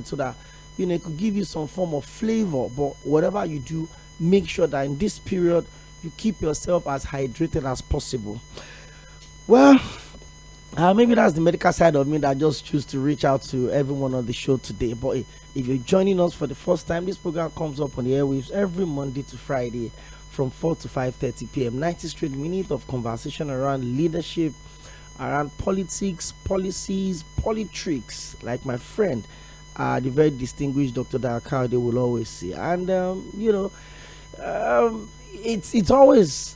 it so that it could give you some form of flavor. But whatever you do, make sure that in this period you keep yourself as hydrated as possible. Well, maybe that's the medical side of me that just choose to reach out to everyone on the show today. But if you're joining us for the first time, this program comes up on the airwaves every Monday to Friday from 4 to 5:30 p.m. 90 straight minutes of conversation around leadership, around politics, policies, politricks, like my friend, the very distinguished Dr. 𝐴 will always say. And it's always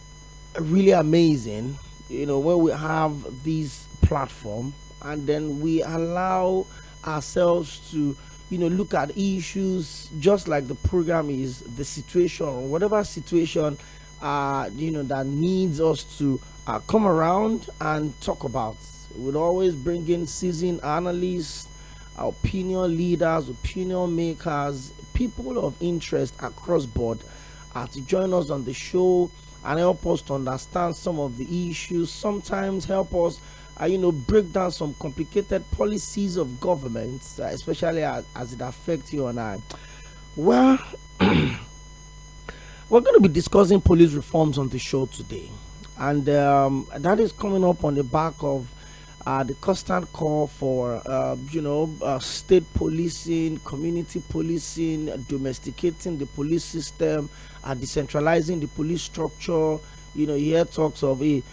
really amazing, when we have this platform and then we allow ourselves to look at issues just like the program is the situation, or whatever situation that needs us to come around and talk about. We'll always bring in seasoned analysts, opinion leaders, opinion makers, people of interest across board to join us on the show and help us to understand some of the issues, sometimes help us break down some complicated policies of government, especially as it affects you and I. Well, we're going to be discussing police reforms on the show today, and that is coming up on the back of the constant call for state policing, community policing, domesticating the police system, decentralizing the police structure. You hear talks of we're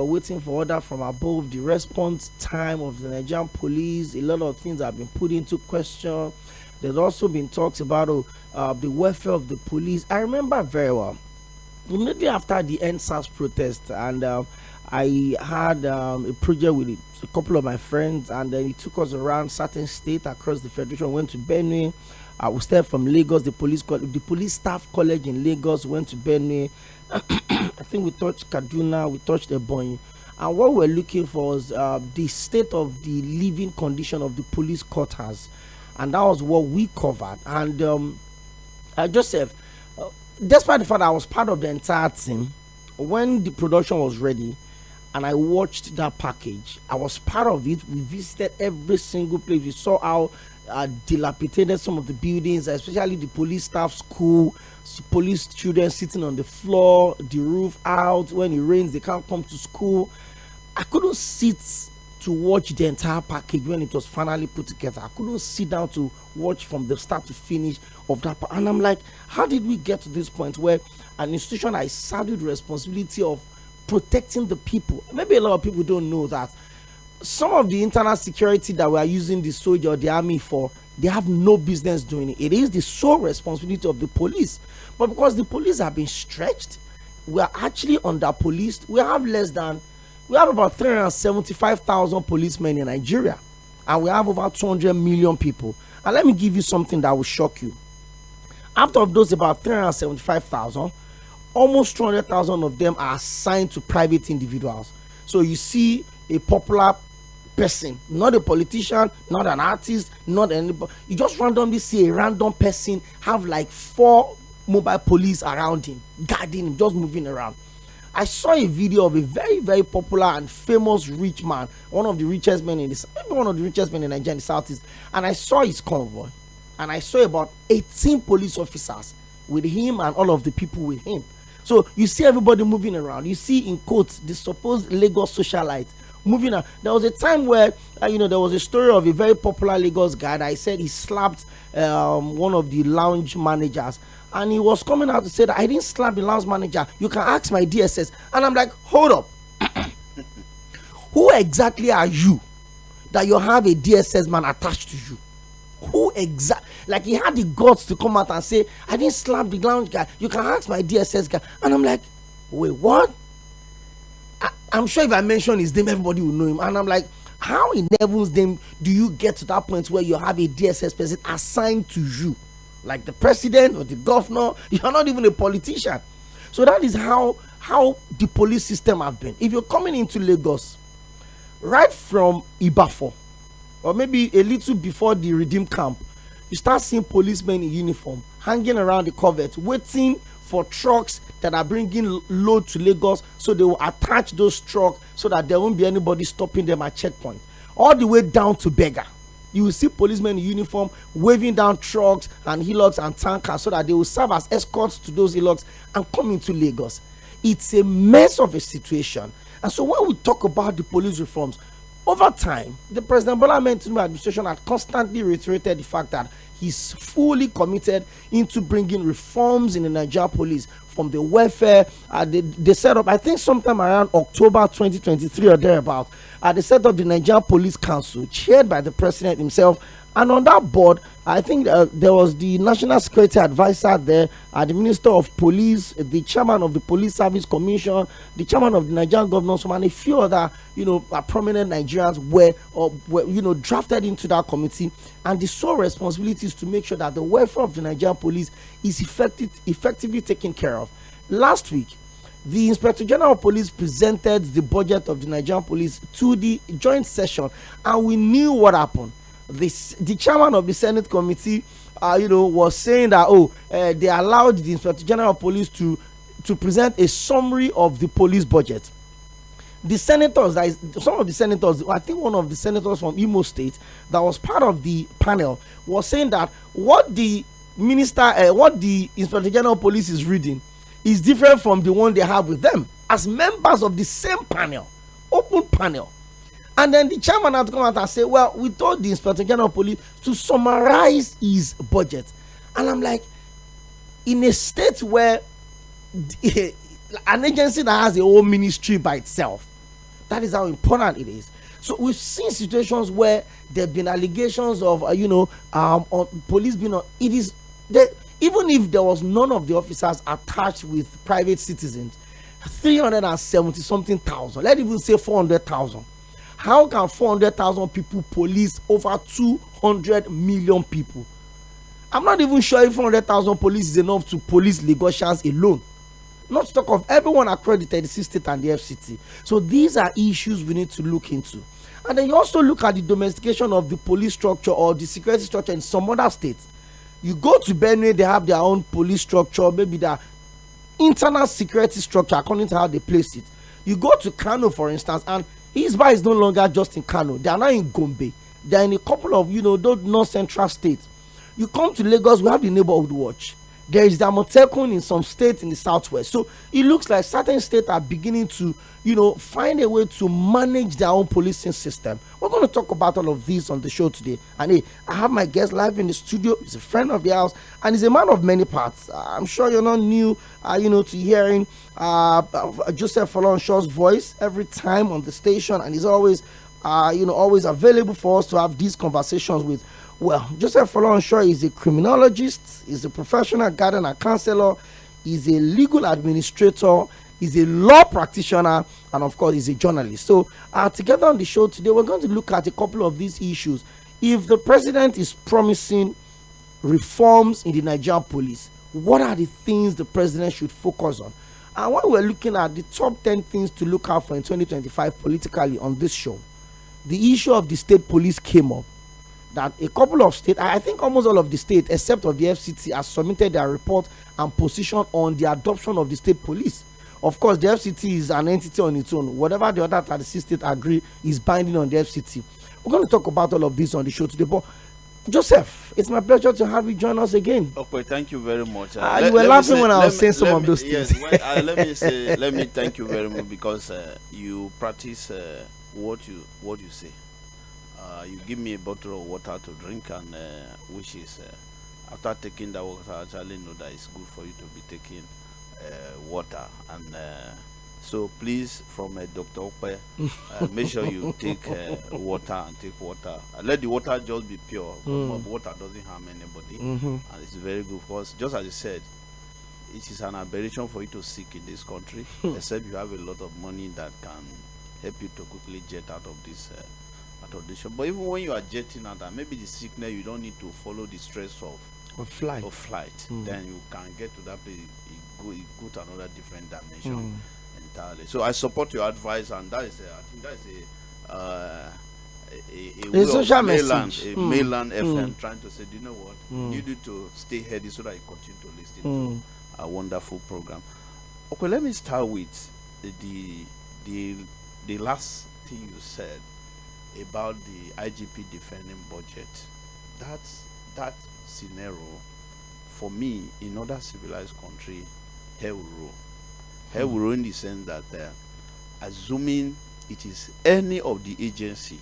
waiting for order from above, the response time of the Nigerian police. A lot of things have been put into question. There's also been talks about the welfare of the police. I remember very well, immediately after the NSAS protest, and I had a project with a couple of my friends, and then it took us around certain states across the federation. Went to Benue. We started from Lagos, the police staff college in Lagos, went to Benue. I think we touched Kaduna, we touched Ebonyi, and what we're looking for was the state of the living condition of the police quarters, and that was what we covered. And Joseph, despite the fact that I was part of the entire team, when the production was ready and I watched that package, I was part of it. We visited every single place. We saw how dilapidated some of the buildings, especially the police staff school, police children sitting on the floor, the roof out. When it rains, they can't come to school. I couldn't sit to watch the entire package when it was finally put together. I couldn't sit down to watch from the start to finish of that. And I'm like, how did we get to this point where an institution I saddled the responsibility of protecting the people? Maybe a lot of people don't know that some of the internal security that we are using the soldier or the army for, they have no business doing it. It is the sole responsibility of the police. But because the police have been stretched, we are actually under policed. We have about 375,000 policemen in Nigeria, and we have over 200 million people. And let me give you something that will shock you. Out of those about 375,000, almost 200,000 of them are assigned to private individuals. So you see a popular person, not a politician, not an artist, not anybody. You just randomly see a random person have like 4 mobile police around him, guarding him, just moving around. I saw a video of a very, very popular and famous rich man, one of the richest men in this, maybe one of the richest men in Nigeria in the Southeast, and I saw his convoy, and I saw about 18 police officers with him and all of the people with him. So you see everybody moving around. You see, in quotes, the supposed Lagos socialite moving around. There was a time where there was a story of a very popular Lagos guy that I said he slapped one of the lounge managers, and he was coming out to say that I didn't slap the lounge manager. You can ask my DSS. And I'm like, hold up. Who exactly are you that you have a DSS man attached to you? Who exactly? Like, he had the guts to come out and say, I didn't slap the lounge guy. You can ask my DSS guy. And I'm like, wait, what? I'm sure if I mention his name, everybody will know him. And I'm like, how in heaven's name do you get to that point where you have a DSS person assigned to you? Like the president or the governor, you're not even a politician. So that is how the police system have been. If you're coming into Lagos, right from Ibafo, or maybe a little before the Redeem Camp, you start seeing policemen in uniform hanging around the covert, waiting for trucks that are bringing load to Lagos, so they will attach those trucks so that there won't be anybody stopping them at checkpoint. All the way down to Beggar. you will see policemen in uniform waving down trucks and hillocks and tankers so that they will serve as escorts to those hillocks and come into Lagos. It's a mess of a situation. And so when we talk about the police reforms, over time, the President Bola Ahmed Tinubu administration had constantly reiterated the fact that he's fully committed into bringing reforms in the Nigerian police, from the welfare. They set up, I think sometime around October 2023 or thereabout, they set up the Nigerian Police Council, chaired by the president himself. And on that board, I think there was the National Security Advisor there, the Minister of Police, the Chairman of the Police Service Commission, the Chairman of the Nigerian Governors Forum, and a few other, prominent Nigerians were drafted into that committee. And the sole responsibility is to make sure that the welfare of the Nigerian police is effectively taken care of. Last week, the Inspector General of Police presented the budget of the Nigerian police to the joint session, and we knew what happened. The chairman of the Senate committee, was saying that they allowed the Inspector General of Police to present a summary of the police budget. The senators, some of the senators, I think one of the senators from Imo State that was part of the panel was saying that what the Inspector General of Police is reading is different from the one they have with them as members of the same panel, open panel. And then the chairman had to come out and say, well, we told the Inspector General of Police to summarize his budget. And I'm like, in a state where an agency that has a whole ministry by itself, that is how important it is. So we've seen situations where there have been allegations of, on police being on. It is that even if there was none of the officers attached with private citizens, 370 something thousand, let's even say 400,000. How can 400,000 people police over 200 million people? I'm not even sure if 400,000 police is enough to police Lagosians alone. Not to talk of everyone across the 36 states and the FCT. So these are issues we need to look into. And then you also look at the domestication of the police structure or the security structure in some other states. You go to Benue, they have their own police structure, maybe their internal security structure according to how they place it. You go to Kano, for instance, and Hisba is no longer just in Kano. They are now in Gombe. They are in a couple of, those north-central states. You come to Lagos, we have the neighborhood watch. There is the Amotekun in some states in the southwest. So it looks like certain states are beginning to, find a way to manage their own policing system. We're going to talk about all of this on the show today. And hey, I have my guest live in the studio. He's a friend of the house and he's a man of many parts. I'm sure you're not new, to hearing Joseph Folorunsho's voice every time on the station, and he's always, always available for us to have these conversations with. Well, Joseph Folorunsho is a criminologist, he's a professional guardian and counselor, he's a legal administrator, he's a law practitioner, and of course, he's a journalist. So, together on the show today, we're going to look at a couple of these issues. If the president is promising reforms in the Nigerian police, what are the things the president should focus on? And when we're looking at the top 10 things to look out for in 2025 politically on this show, the issue of the state police came up. That a couple of states, I think almost all of the states except of the FCT, have submitted their report and position on the adoption of the state police. Of course, the FCT is an entity on its own. Whatever the other 36 states agree is binding on the FCT. We're going to talk about all of this on the show today. But Joseph, it's my pleasure to have you join us again. Okay, thank you very much. You were laughing when I was saying some of those things. Yes, let me thank you very much because you practice what you say. You give me a bottle of water to drink, and which is after taking that water, I actually know that it's good for you to be taking water. And so please, from Dr. Ope, make sure you take water and take water. Let the water just be pure. Water doesn't harm anybody, and it's very good because, just as you said, it is an aberration for you to sick in this country, except you have a lot of money that can help you to quickly jet out of this. But even when you are jetting out, maybe the sickness, you don't need to follow the stress of flight. Then you can get to that place, it go to another different dimension entirely. So I support your advice, and that is I think that is a social message, a mainland FM trying to say, do you know what, you need to stay healthy so that you continue to listen to a wonderful program. Okay, let me start with the last thing you said. about the IGP defending budget. That scenario, for me, in other civilized country, hell will rule. Hell will rule in the sense that assuming it is any of the agency,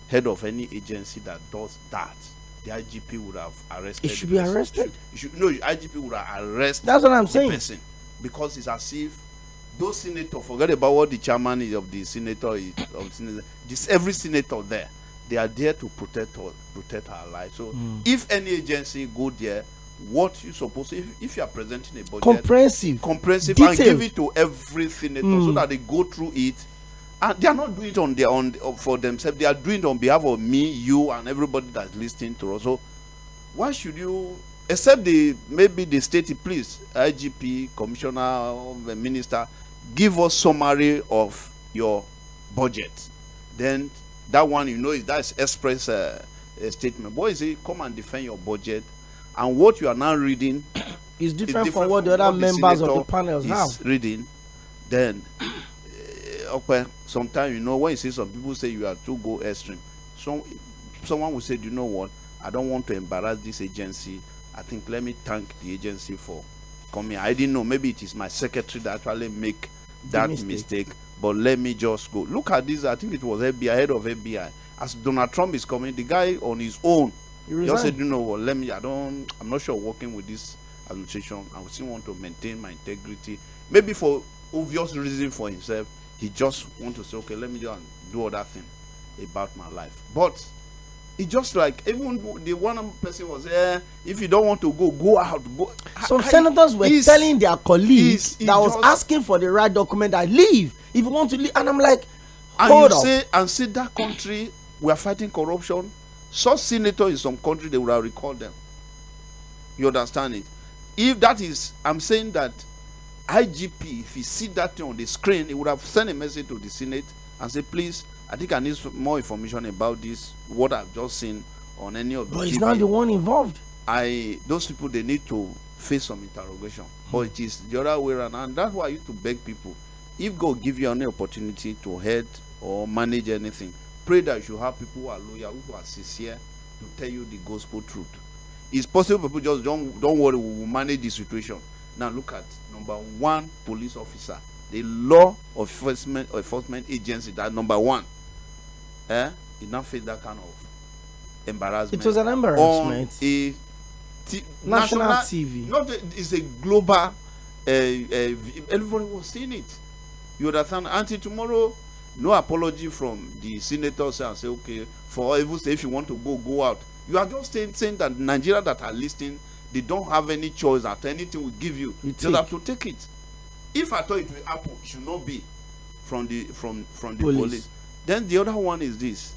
head of any agency that does that, the IGP would have arrested. It should be arrested. No, IGP would have arrested. That's what I'm saying. Person, because it's as if those senators, forget about what the chairman is of the senator is of the senator. Every senator there, they are there to protect our lives. So if any agency go there, what you supposed to, if you are presenting a budget comprehensive detailed, and give it to every senator so that they go through it, and they are not doing it on their own for themselves, they are doing it on behalf of me, you, and everybody that's listening to us. So why should you, except maybe the state, please, IGP, commissioner, minister, give us summary of your budget? Then that one, that's express statement. Boy, say come and defend your budget, and what you are now reading is different from what the other members of the panels have reading. Then okay, sometimes when you see some people say you are too go extreme, someone will say, you know what, I don't want to embarrass this agency. I think let me thank the agency for coming. I didn't know, maybe it is my secretary that actually make that mistake, but let me just go. Look at this. I think it was FBI, head of FBI. As Donald Trump is coming, the guy on his own, he just said, you know what, I'm not sure working with this administration. I still want to maintain my integrity. Maybe for obvious reason for himself, he just want to say, okay, let me just do other thing about my life. But it's just like, even the one person was there, if you don't want to go out, go. Some senators were telling their colleagues that was asking for the right document that leave if you want to leave, and I'm like, hold up. And say that country, we are fighting corruption. Such senator in some country, they would have recalled them. You understand it? If that is, I'm saying that IGP, if he see that thing on the screen, he would have sent a message to the Senate and say, please, I think I need more information about this, what I've just seen on any of the But he's not the one involved. Those people, they need to face some interrogation. But it is the other way around, and that's why I used to beg people, if God give you any opportunity to head or manage anything, pray that you should have people who are loyal, who are sincere to tell you the gospel truth. It's possible people just don't worry, we will manage the situation. Now look at number one police officer, the law enforcement agency, that number one. Did not face that kind of embarrassment. It was an embarrassment. On a national TV. It's a global. Everybody was seeing it. You understand? Until tomorrow, no apology from the senators and say, okay, for even say if you want to go out. You are just saying that Nigeria that are listening, they don't have any choice that anything will give you. You just have to take it. If I thought it will happen, it should not be from the police. Then the other one is this.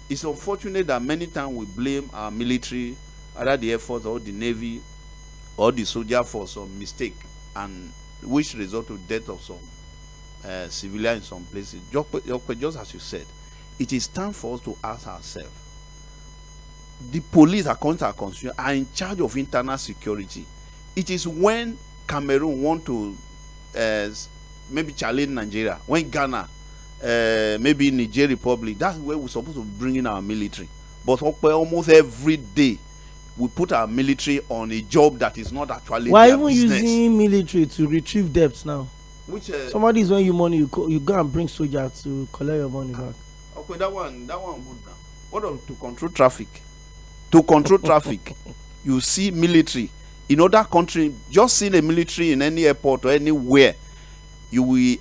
It's unfortunate that many times we blame our military, either the Air Force or the Navy or the soldier for some mistake, and which result to death of some civilians in some places. Just as you said, it is time for us to ask ourselves. The police, according to our constitution, are in charge of internal security. It is when Cameroon want to maybe challenge Nigeria, when Ghana, maybe Niger Republic, that's where we're supposed to bring in our military. But almost every day, we put our military on a job that is not actually their business. We're even using military to retrieve debts now. Which somebody is owing you money, you go and bring soldiers to collect your money back. Okay, that one good now. What to control traffic? To control traffic, you see military in other countries. Just seeing a military in any airport or anywhere,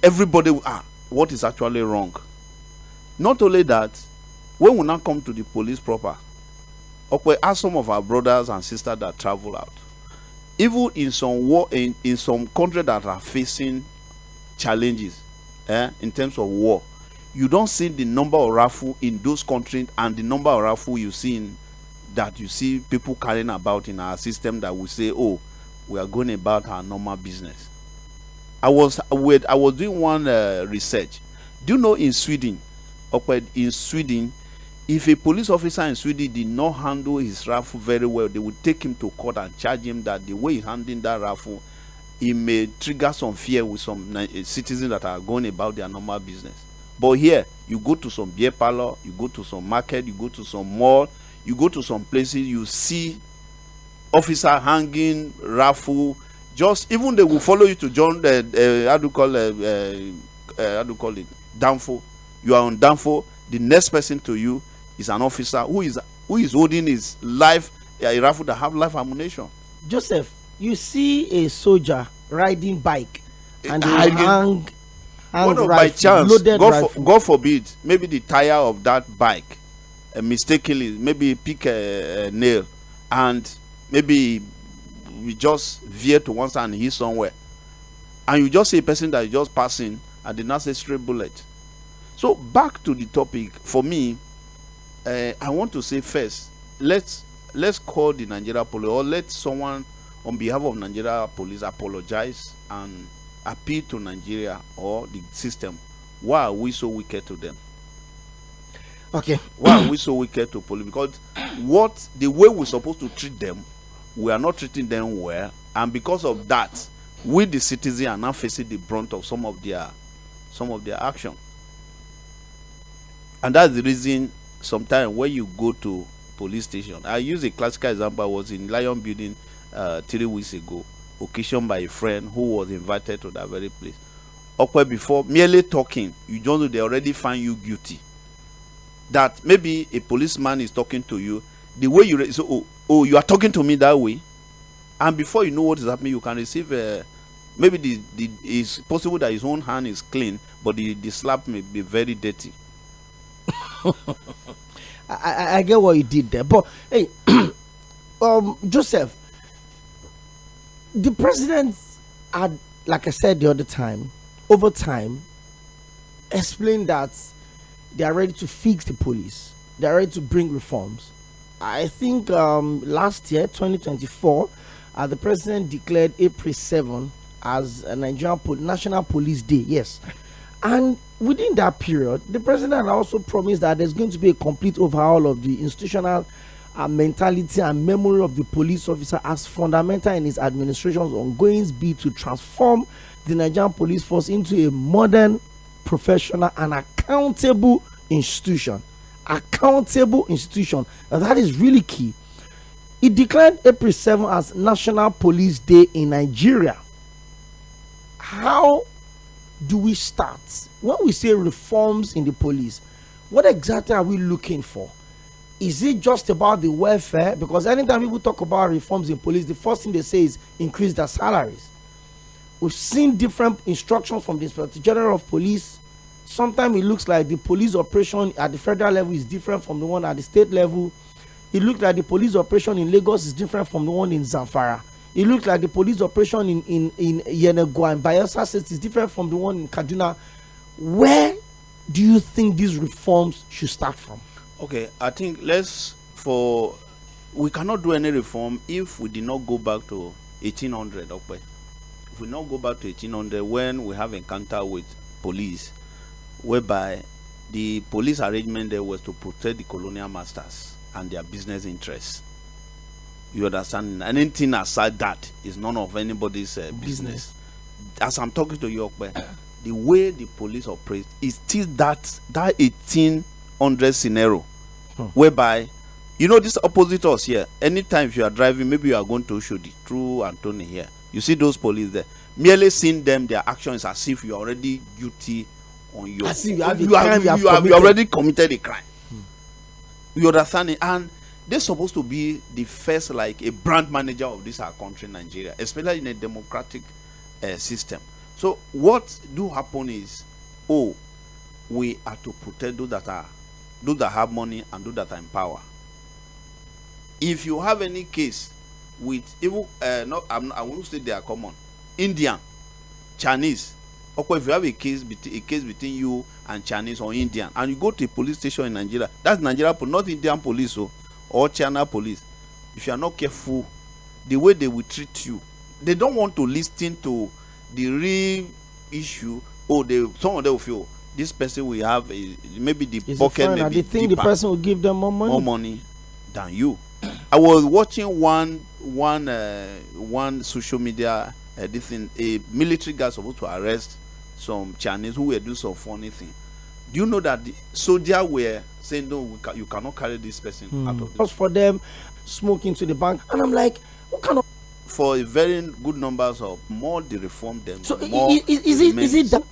everybody will what is actually wrong. Not only that, when we now come to the police proper, okay, ask some of our brothers and sisters that travel out, even in some war, in some countries that are facing challenges in terms of war, you don't see the number of rifle in those countries and the number of rifle you see people carrying about in our system that we say, oh, we are going about our normal business. I was doing one research. Do you know in Sweden, if a police officer in Sweden did not handle his rifle very well, they would take him to court and charge him that the way he's handling that rifle, it may trigger some fear with some citizens that are going about their normal business. But here, You go to some beer parlor, you go to some market, you go to some mall, you go to some places, you see officer hanging, raffle. Just even they will follow you to join how do you call it, Danfo. You are on Danfo. The next person to you is an officer who is holding his life, a rifle that have life ammunition. Joseph, you see a soldier riding bike and they hang what rifle, by chance, loaded rifle. God forbid, maybe the tire of that bike mistakenly maybe pick a nail, and maybe we just veer to one side and hit somewhere, and you just see a person that is just passing and did not say straight bullet. So back to the topic. For me, I want to say first, let's call the Nigeria police, or let someone on behalf of Nigeria police apologize and appeal to Nigeria or the system. Why are we so wicked to them? Okay. Why are we so wicked to police? Because the way we're supposed to treat them, we are not treating them well, and because of that, we the citizens are now facing the brunt of some of their action. And that's the reason sometimes when you go to police station, I use a classical example. I was in Lion Building 3 weeks ago, occasioned by a friend who was invited to that very place. Okay, before merely talking, you don't know they already find you guilty. That maybe a policeman is talking to you, the way you so you are talking to me that way, and before you know what is happening, you can receive maybe it's possible that his own hand is clean, but the slap may be very dirty. I get what you did there, but hey, Joseph, the president had, like I said the other time, over time, explained that they are ready to fix the police. They are ready to bring reforms. I think last year, 2024, the president declared April 7 as a Nigerian National Police Day. Yes, and within that period, the president also promised that there's going to be a complete overhaul of the institutional mentality and memory of the police officer as fundamental in his administration's ongoing bid to transform the Nigerian police force into a modern, professional, and accountable institution. Accountable institution. And that is really key. He declared April 7 as National Police Day in Nigeria. How do we start? When we say reforms in the police, what exactly are we looking for? Is it just about the welfare? Because anytime people talk about reforms in police, the first thing they say is increase their salaries. We've seen different instructions from the Inspector General of Police. Sometimes it looks like the police operation at the federal level is different from the one at the state level. It looks like the police operation in Lagos is different from the one in Zamfara. It looks like the police operation in Yenagoa and Bayelsa State is different from the one in Kaduna. Where do you think these reforms should start from? Okay, I think we cannot do any reform if we did not go back to 1800. Okay, if we not go back to 1800, when we have encounter with police, whereby the police arrangement there was to protect the colonial masters and their business interests. You understand? Anything aside that is none of anybody's business. As I'm talking to you, the way the police operate is still that 1800 scenario, whereby, you know, this opposite us here. Anytime if you are driving, maybe you are going to Oshodi through Anthony here, you see those police there. Merely seeing them, their actions as if you are already guilty on your. As if you have already committed a crime. You understand it? And they're supposed to be the first, like a brand manager of this our country, Nigeria, especially in a democratic system. So what do happen is, we are to protect those that have money and those that are in power. If you have any case with even I won't say they are common, Indian, Chinese. Okay, if you have a case between you and Chinese or Indian, and you go to a police station in Nigeria, that's Nigeria police, not Indian police or China police. If you are not careful, the way they will treat you, they don't want to listen to the real issue. Some of them will feel this person will have maybe the pocket may be they think deeper, the person will give them more money than you. I was watching one social media this thing. A military guy supposed to arrest some Chinese who were doing some funny thing. Do you know that the soldiers were saying, no, you cannot carry this person out of Just for them smoking to the bank. And I'm like, what kind of... For a very good numbers of more they reform them. So more is it that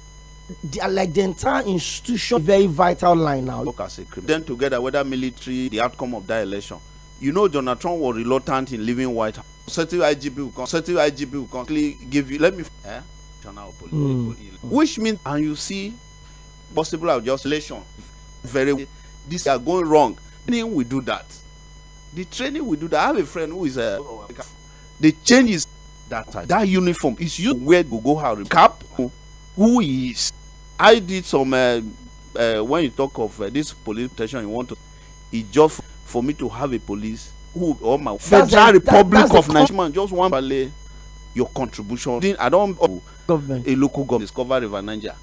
like the entire institution very vital line now? Look as a criminal. Then together, whether military, the outcome of that election. You know, Donald Trump was reluctant in leaving White House. Certain IGP will constantly give you, let me, which means, and you see, possible adjustment, very, this are going wrong. Training will do that. The training will do that. I have a friend who is the change is that uniform is used to wear go cap. Who he is? I did some when you talk of this police protection, you want to, it's just for me to have a police who or my Federal Republic of Nigeria, just one ballet, your contribution. I don't government, a local government discover River Niger,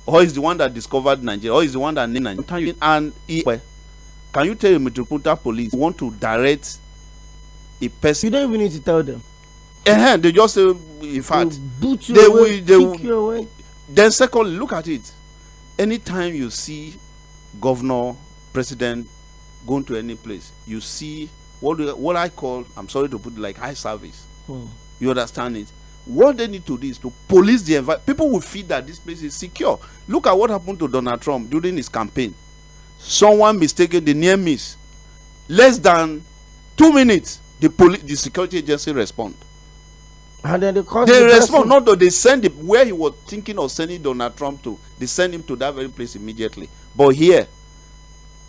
or is the one that discovered Nigeria, or is the one that named Nigeria. And can you tell the Metropolitan Police want to direct a person? You don't even need to tell them. They just say, in fact, they will kick you away. Then secondly, look at it. Anytime you see governor, president going to any place, you see what I call, I'm sorry to put it like high service. You understand it? What they need to do is to police the environment. People will feel that this place is secure. Look at what happened to Donald Trump during his campaign. Someone mistaken the near miss. Less than 2 minutes, the security agency respond. And then they respond, not though they send him where he was thinking of sending Donald Trump to. They send him to that very place immediately. But here,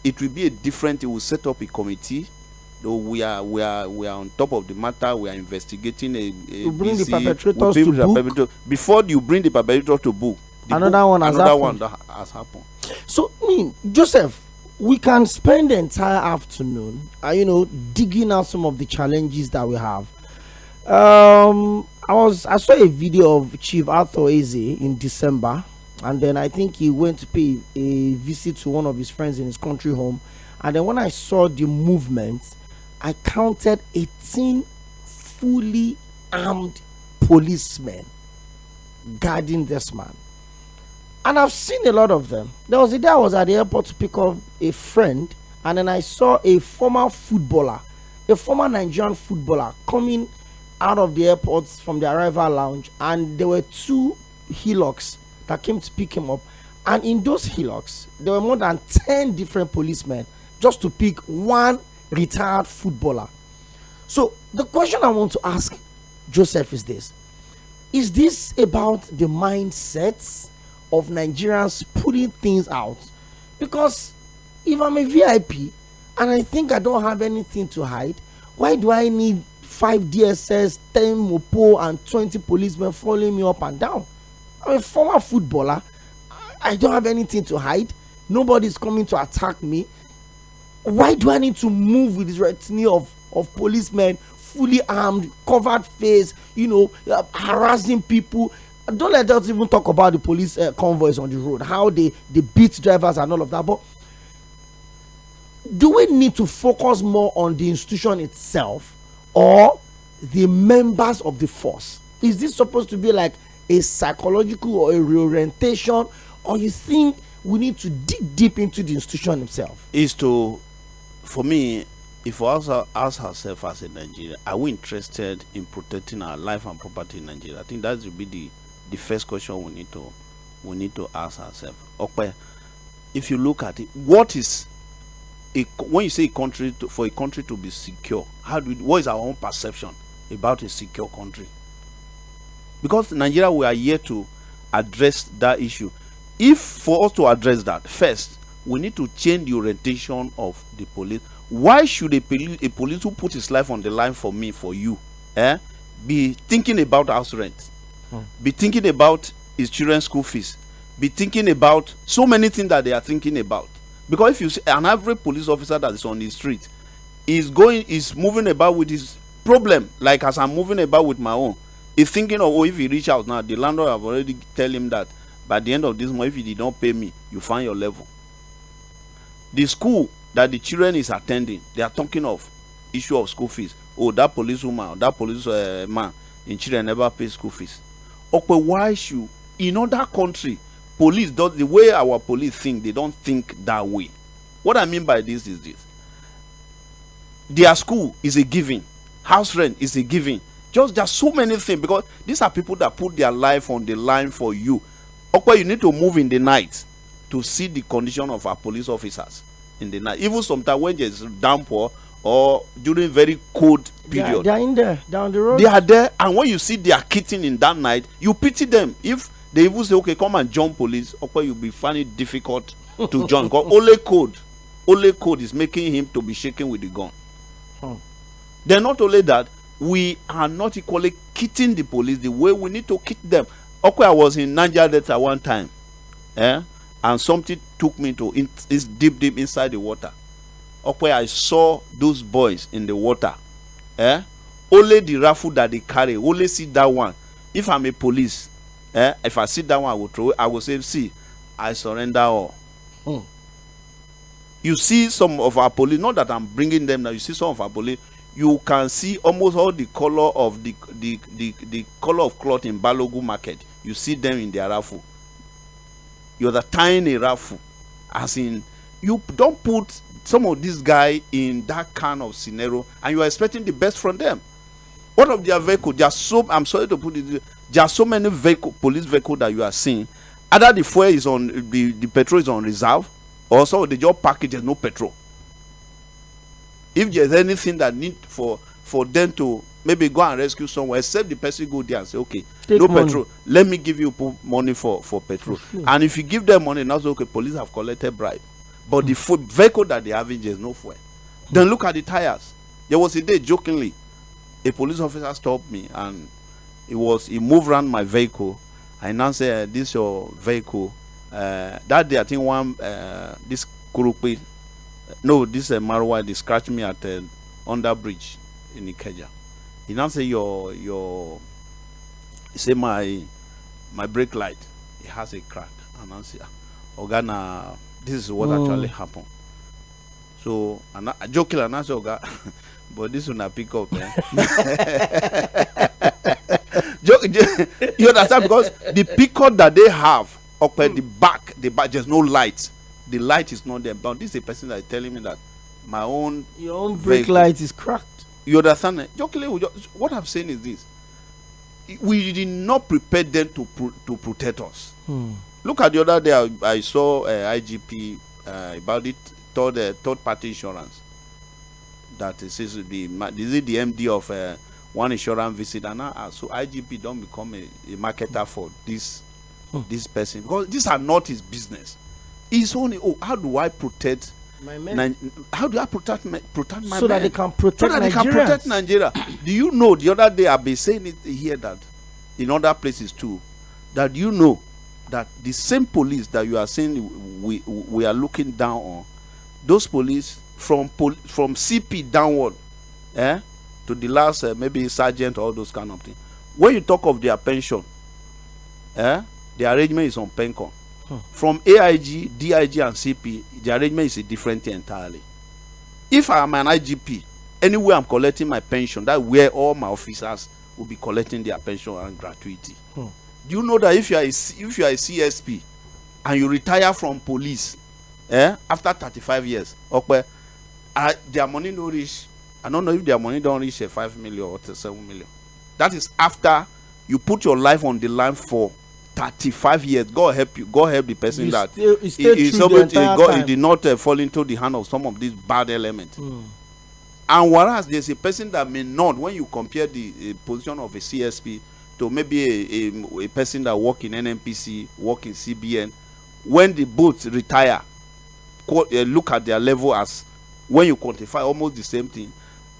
it will be a different. It will set up a committee. Though we are on top of the matter. We are investigating to bring the perpetrators to book. Before you bring the perpetrator to book, another one that has happened. So, Joseph, we can spend the entire afternoon, digging out some of the challenges that we have. I saw a video of Chief Arthur Eze in December, and then I think he went to pay a visit to one of his friends in his country home. And then when I saw the movement, I counted 18 fully armed policemen guarding this man. And I've seen a lot of them. There was a day I was at the airport to pick up a friend, and then I saw a former Nigerian footballer coming out of the airport from the arrival lounge, and there were 2 hillocks that came to pick him up. And in those hillocks, there were more than 10 different policemen just to pick one retired footballer. So the question I want to ask Joseph is this: is this about the mindsets of Nigerians putting things out? Because if I'm a VIP and I think I don't have anything to hide, why do I need 5 DSS, 10 Mopo, and 20 policemen following me up and down? I'm a former footballer. I don't have anything to hide. Nobody's coming to attack me. Why do I need to move with this retinue of policemen, fully armed, covered face, harassing people? Don't let us even talk about the police convoys on the road, how they beat drivers and all of that. But do we need to focus more on the institution itself or the members of the force? Is this supposed to be like a psychological or a reorientation, or you think we need to dig deep into the institution itself? For me, if we also ask ourselves as a Nigerian, are we interested in protecting our life and property in Nigeria? I think that would be the first question we need to ask ourselves. Okay, if you look at it, what is when you say for a country to be secure, what is our own perception about a secure country? Because Nigeria, we are here to address that issue. If for us to address that, first we need to change the orientation of the police. Why should a police who put his life on the line for me, for you, be thinking about house rent, be thinking about his children's school fees, be thinking about so many things that they are thinking about? Because if you see an average police officer that is on the street is moving about with his problem, like as I'm moving about with my own, he's thinking of, if he reach out now, the landlord have already tell him that by the end of this month, if he did not pay me, you find your level. The school that the children is attending, they are talking of issue of school fees. That policewoman, that police man in children never pay school fees. Okay, why should in other country police does the way our police think. They don't think that way. What I mean by this is this: their school is a giving, house rent is a giving. Just so many things, because these are people that put their life on the line for you. Okay, you need to move in the night to see the condition of our police officers in the night. Even sometimes when there's downpour or during very cold period, they are in there down the road. They are there, and when you see they are kicking in that night, you pity them. If they even say, okay, come and join police, okay, you'll be finding it difficult to join, because only code is making him to be shaking with the gun. Then not only that, we are not equally kitting the police the way we need to kit them. Okay, I was in Niger Delta one time, and something took me to it's deep inside the water. Okay, I saw those boys in the water. Only the rifle that they carry, only see that one. If I'm a police, if I see that one, I will throw it. I will say, see, I surrender all. You see some of our police, not that I'm bringing them now, you see some of our police, you can see almost all the color of the color of cloth in Balogun market. You see them in their raffle. You're the tiny raffle. As in, you don't put some of these guys in that kind of scenario and you are expecting the best from them. What of their vehicle? I'm sorry to put it, there are so many police vehicles that you are seeing. Either the fuel is on, the petrol is on reserve, or so they just pack it, there's no petrol. If there's anything that need for them to maybe go and rescue someone, except the person go there and say, okay, take no money. Petrol, let me give you money for petrol. And if you give them money, now okay, police have collected bribe, but the vehicle that they have, there's no fuel. Then look at the tires. There was a day, jokingly, a police officer stopped me and he moved around my vehicle. I now say, this your vehicle. That day I think this Kurupi, no, this Marwa, they scratched me at under bridge in Ikeja. He now say he say my brake light, it has a crack. And I say, Ogana, this is what actually happened. So I joke and I say, Oga, but this will not pick up. You understand? Because the pickup that they have up at the back, there's no light. The light is not there. But this is a person that is telling me that your own brake light is cracked. You understand? What I'm saying is this: we did not prepare them to protect us. Look at the other day, I saw IGP about it, third party insurance. That is the MD of one insurance visit, and so IGP don't become a marketer for this person, because these are not his business. It's only, how do I protect my men? How do I protect my so men? That they can protect Nigeria. Do you know, the other day I've been saying it here, that in other places too, that you know that the same police that you are saying we are looking down on, those police from CP downward, to the last maybe sergeant, all those kind of things. When you talk of their pension, the arrangement is on PENCON. From AIG, DIG, and CP, the arrangement is a different thing entirely. If I am an IGP, anywhere I'm collecting my pension, that's where all my officers will be collecting their pension and gratuity. Do you know that if you are a CSP and you retire from police after 35 years, okay, their money no reach. I don't know if their money don't reach 5 million or 7 million. That is after you put your life on the line for 35 years. God help you. God help the person he did not fall into the hand of some of these bad elements. And whereas there's a person that may not, when you compare the position of a CSP to maybe a person that work in NNPC, work in CBN, when the both retire, look at their level as when you quantify almost the same thing.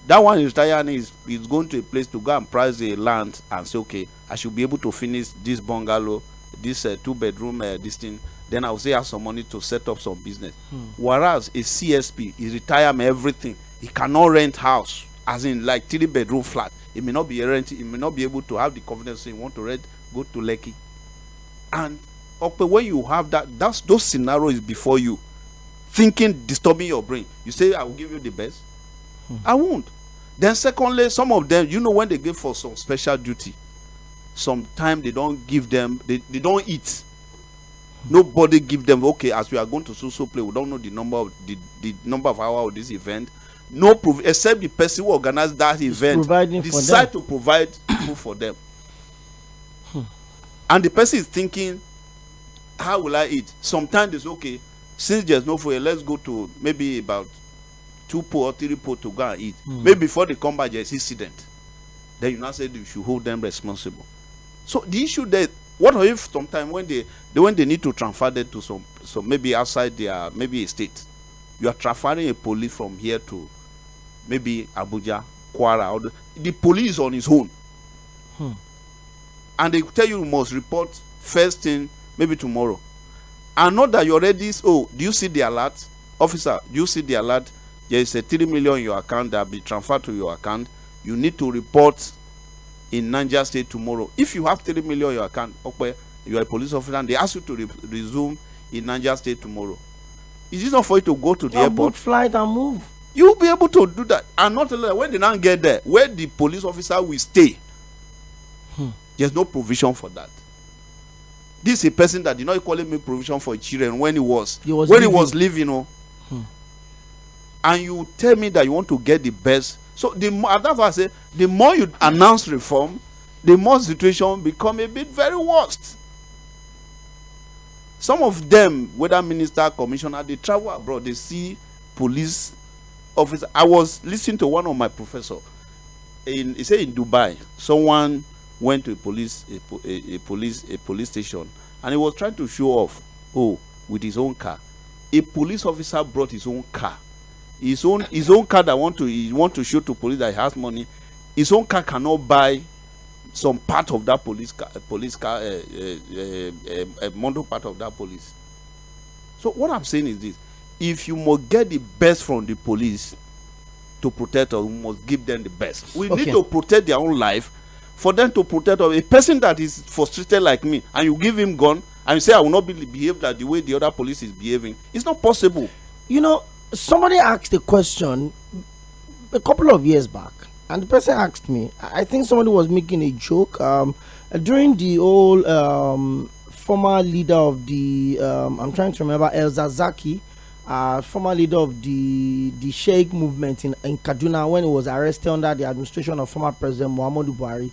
That one is retiring is going to a place to go and price a land and say, okay, I should be able to finish this bungalow, this 2-bedroom, this thing. Then I will say I have some money to set up some business. Whereas a CSP is retirement, everything. He cannot rent house, as in like 3-bedroom flat. He may not be renting. He may not be able to have the confidence. He want to rent, go to Lekki. And when you have those scenarios before you, thinking, disturbing your brain, you say, I will give you the best. I won't. Then secondly, some of them, when they give for some special duty, sometimes they don't give them, they don't eat. Nobody give them, okay, as we are going to so play, we don't know the number of the number of hours of this event. No proof, except the person who organized that event decide to provide proof for them. And the person is thinking, how will I eat? Sometimes it's okay, since there's no food, let's go to maybe about 2 po or 3 po to go and eat. Maybe before they come back, there's incident. Then you now say you should hold them responsible. So the issue there, what if sometimes when they need to transfer them to some maybe outside their maybe a state, you are transferring a police from here to maybe Abuja, Kwara, or the police on his own. And they tell you must report first thing maybe tomorrow. And not that you already, do you see the alert? Officer, do you see the alert? There is a 3 million in your account that will be transferred to your account. You need to report in Niger State tomorrow. If you have 3 million in your account, okay, you are a police officer and they ask you to resume in Niger State tomorrow. Is it not for you to go to the airport? Book flight and move. You will be able to do that. And not only that, when they now get there, where the police officer will stay, there's no provision for that. This is a person that did not equally make provision for children when he was living. And you tell me that you want to get the best. So that's why I say, the more you announce reform, the more situation become a bit very worst. Some of them, whether minister, commissioner, they travel abroad, they see police officer. I was listening to one of my professor. He said in Dubai, someone went to a police station, and he was trying to show off, with his own car. A police officer brought his own car. His own car that he want to show to police that he has money. His own car cannot buy some part of that police car, a model part of that police. So what I'm saying is this: if you must get the best from the police to protect us, we must give them the best. We need to protect their own life for them to protect us. A person that is frustrated like me, and you give him gun, and you say I will not behave like the way the other police is behaving, it's not possible. Somebody asked a question a couple of years back, and the person asked me, I think somebody was making a joke during the old former leader of the I'm trying to remember, El-Zakzaky, former leader of the Sheikh movement in Kaduna, when he was arrested under the administration of former President Muhammadu Buhari.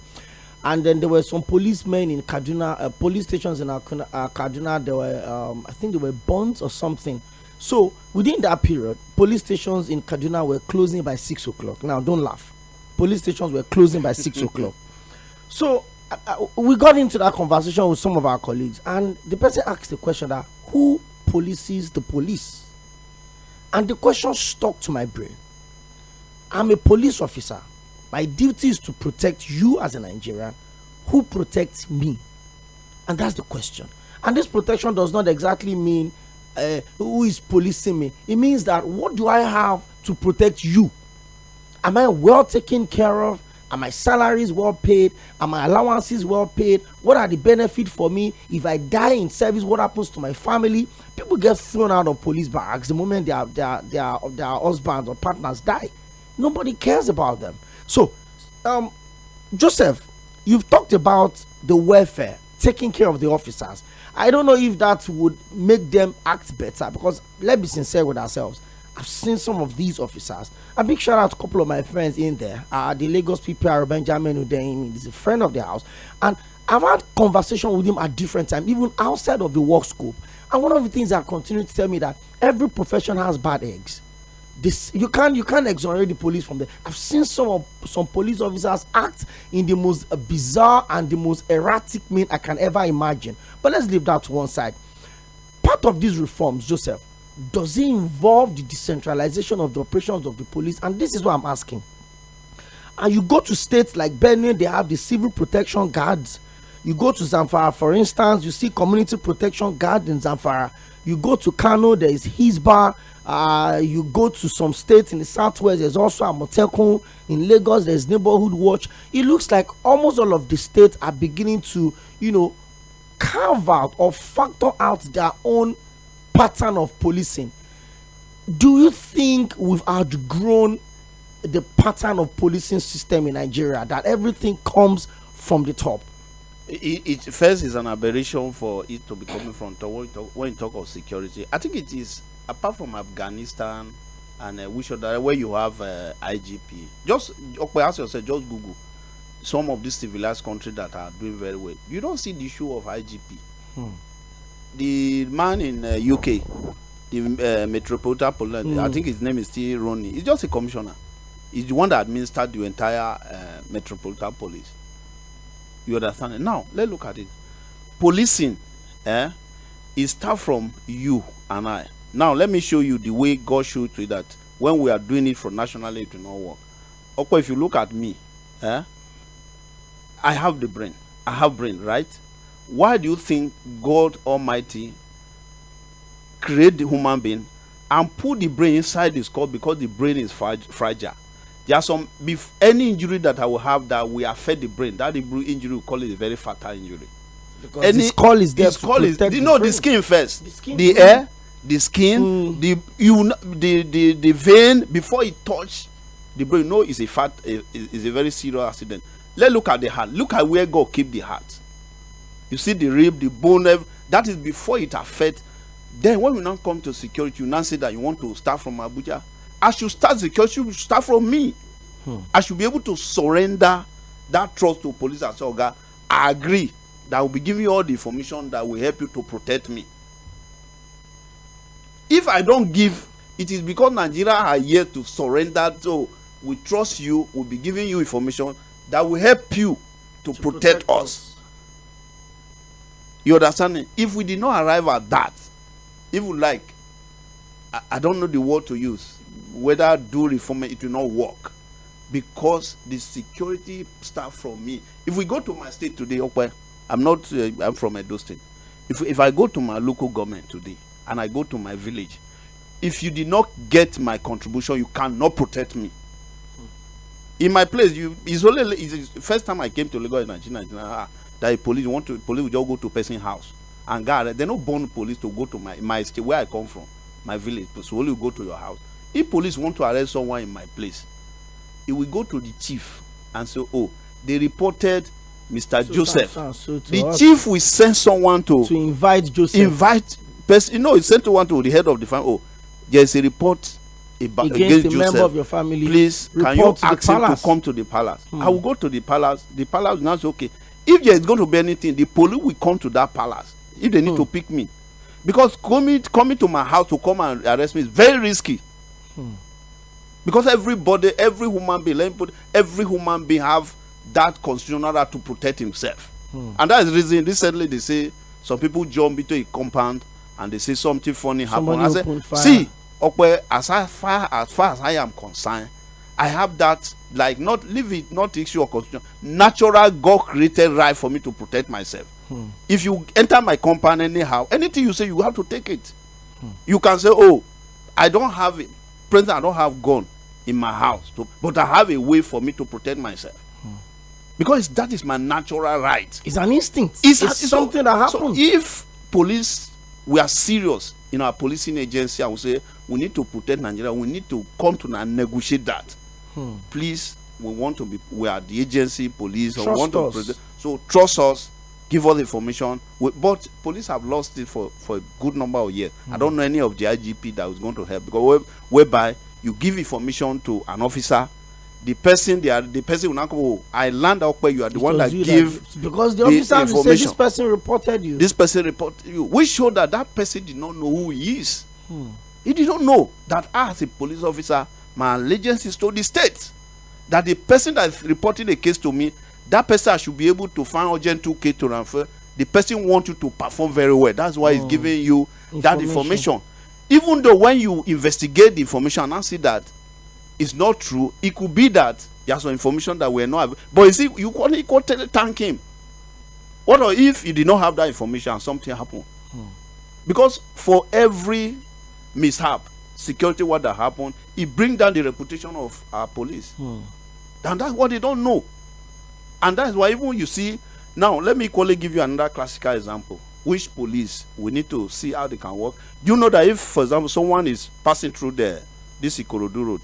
And then there were some policemen in Kaduna, police stations in Kaduna. There were I think there were bonds or something. So within that period, police stations in Kaduna were closing by 6 o'clock. Now don't laugh. Police stations were closing by 6 o'clock. So we got into that conversation with some of our colleagues, and the person asked the question that who polices the police? And the question stuck to my brain. I'm a police officer. My duty is to protect you as a Nigerian. Who protects me? And that's the question. And this protection does not exactly mean who is policing me. It means that what do I have to protect you? Am I well taken care of? Are my salaries well paid? Are my allowances well paid? What are the benefits for me? If I die in service, what happens to my family? People get thrown out of police barracks the moment their husbands or partners die. Nobody cares about them. So, Joseph, you've talked about the welfare, taking care of the officers. I don't know if that would make them act better, because let's be sincere with ourselves. I've seen some of these officers. A big shout out to a couple of my friends in there. The Lagos PPR Benjamin Udeng is a friend of the house, and I've had conversation with him at different times, even outside of the work scope. And one of the things that continue to tell me that every profession has bad eggs. You can't exonerate the police from there. I've seen some police officers act in the most bizarre and the most erratic manner I can ever imagine. But let's leave that to one side. Part of these reforms, Joseph, does it involve the decentralization of the operations of the police? And this is what I'm asking. And you go to states like Benue, they have the civil protection guards. You go to Zamfara, for instance, you see community protection guard in Zamfara. You go to Kano, there is Hisba. You go to some states in the southwest, there's also Amotekun. In Lagos, there's neighborhood watch. It looks like almost all of the states are beginning to, carve out or factor out their own pattern of policing. Do you think we've outgrown the pattern of policing system in Nigeria, that everything comes from the top? It first is an aberration for it to be coming from when you talk of security. I think it is, apart from Afghanistan and which other where you have IGP. Just ask yourself, just Google some of these civilized countries that are doing very well. You don't see the issue of IGP. The man in UK, the Metropolitan Police, I think his name is still Ronnie. He's just a commissioner. He's the one that administered the entire Metropolitan Police. You understand it? Now, let's look at it. Policing is start from you and I. Now, let me show you the way God showed to you that when we are doing it for nationally, it will not work. Okay, if you look at me, I have the brain. I have brain, right? Why do you think God Almighty create the human being and put the brain inside the skull? Because the brain is fragile. There are some, any injury that I will have that will affect the brain, that injury we call it a very fatal injury. Because the skull is there to protect the skin first. The air, the skin, the vein, before it touch the brain. No, it's a very serious accident. Let's look at the heart. Look at where God keep the heart. You see the rib, the bone, that is before it affect. Then when we now come to security, you now say that you want to start from Abuja. I should start security, you should start from me. I should be able to surrender that trust to police and say, okay, I agree that I will be giving you all the information that will help you to protect me. If I don't give, it is because Nigeria are here to surrender. So we trust you, we'll be giving you information that will help you to protect us. You understand? If we did not arrive at that, if we like, I don't know the word to use, whether do reform, it will not work, because the security start from me. If we go to my state today, okay, I'm from Edo State. If I go to my local government today and I go to my village, if you did not get my contribution, you cannot protect me. In my place, it's the first time I came to Lagos in 1999 that police will just go to a person's house and guard. They don't burn police to go to my state where I come from, my village. So only go to your house. If police want to arrest someone in my place, it will go to the chief and say, oh, they reported Mr. Joseph. The chief will send someone to invite Joseph. He sent one to the head of the family. Oh, there's a report against a Joseph. Member of your family. Please, can you ask him to come to the palace? I will go to the palace. The palace will now say, okay, if there is going to be anything, the police will come to that palace if they need to pick me. Because coming to my house to come and arrest me is very risky. Because every human being have that constitutional right to protect himself. And that is the reason recently they say some people jump into a compound and they say something funny happened. I say, see, okay, as far as I am concerned, I have that, like, not issue of constitution, natural God created right for me to protect myself. If you enter my compound anyhow, anything you say, you have to take it. You can say, oh, I don't have gun in my house, but I have a way for me to protect myself. Because that is my natural right. It's an instinct. It's something that happens. So if police, we are serious in our policing agency, I will say we need to protect Nigeria. We need to come to and negotiate that. Please, we are the agency, police. Trust us. So trust us. Give us information. But police have lost it for a good number of years. I don't know any of the IGP that was going to help, because whereby you give information to an officer, the person will not go, oh, I land up where you are the one that give, because the officer will say this person reported you. This person reported you, which showed that person did not know who he is. He did not know that as a police officer, my allegiance is to the state. That the person that is reporting a case to me, that person should be able to find urgent 2K to transfer. The person wants you to perform very well. That's why he's giving you that information. Even though when you investigate the information and see that it's not true, it could be that there's some information that we're not. But you see, you can't thank him. What if you did not have that information and something happened? Because for every mishap, security, what that happened, it brings down the reputation of our police. And that's what they don't know. And that's why even you see, now let me equally give you another classical example. Which police, we need to see how they can work. Do you know that if, for example, someone is passing through this Ikorodu road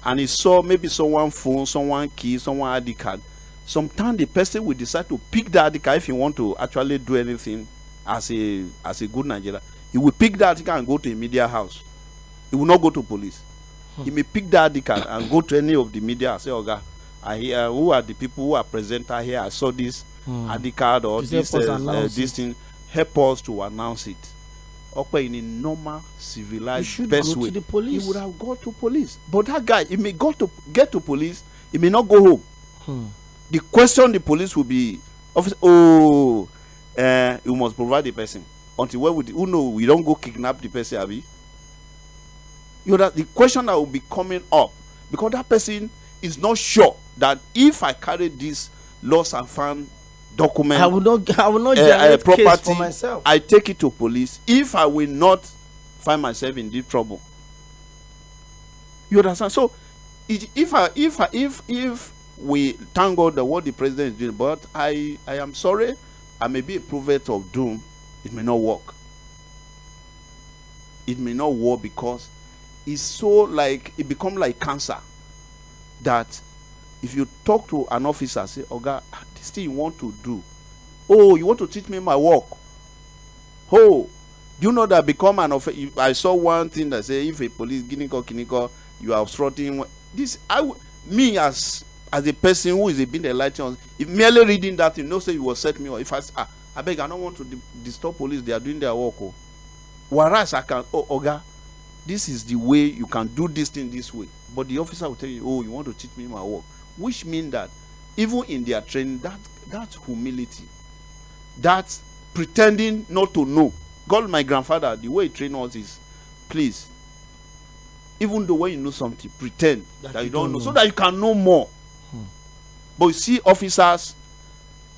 and he saw maybe someone phone, someone key, someone ID card, sometimes the person will decide to pick the ID card if he want to actually do anything as a good Nigerian. He will pick the ID card and go to a media house. He will not go to police. He may pick the ID card and go to any of the media and say, Oga, I hear who are the people who are present here. I saw this ID card or this thing. Help us to announce it. Okay, in a normal, civilized, best way, he would have gone to police. But that guy, he may get to police. He may not go home. The question the police will be, officer, you must provide the person. Until we don't go kidnap the person, Abi. The question that will be coming up, because that person is not sure that if I carry this lost and found document, I will not generate property, case for myself. I take it to police. If I will not find myself in deep trouble, you understand? So, if we thank God that what the president is doing, but I am sorry, I may be a prophet of doom. It may not work. It may not work because it's so like it become like cancer. That if you talk to an officer, say, Oga, this thing you want to do, oh, you want to teach me my work. Oh, do you know that become an officer? I saw one thing that say if a police kiniko, you are obstructing this. Me as a person who is being enlightened, if merely reading that thing, no say you will set me. Or if I beg, I don't want to disturb police. They are doing their work. Oh. Whereas I can, Oga, this is the way you can do this thing this way. But the officer will tell you, oh, you want to teach me my work. Which means that even in their training, that humility, that pretending not to know. God, my grandfather, the way he trained us is, please, even though when you know something, pretend that you don't know, so that you can know more. But you see officers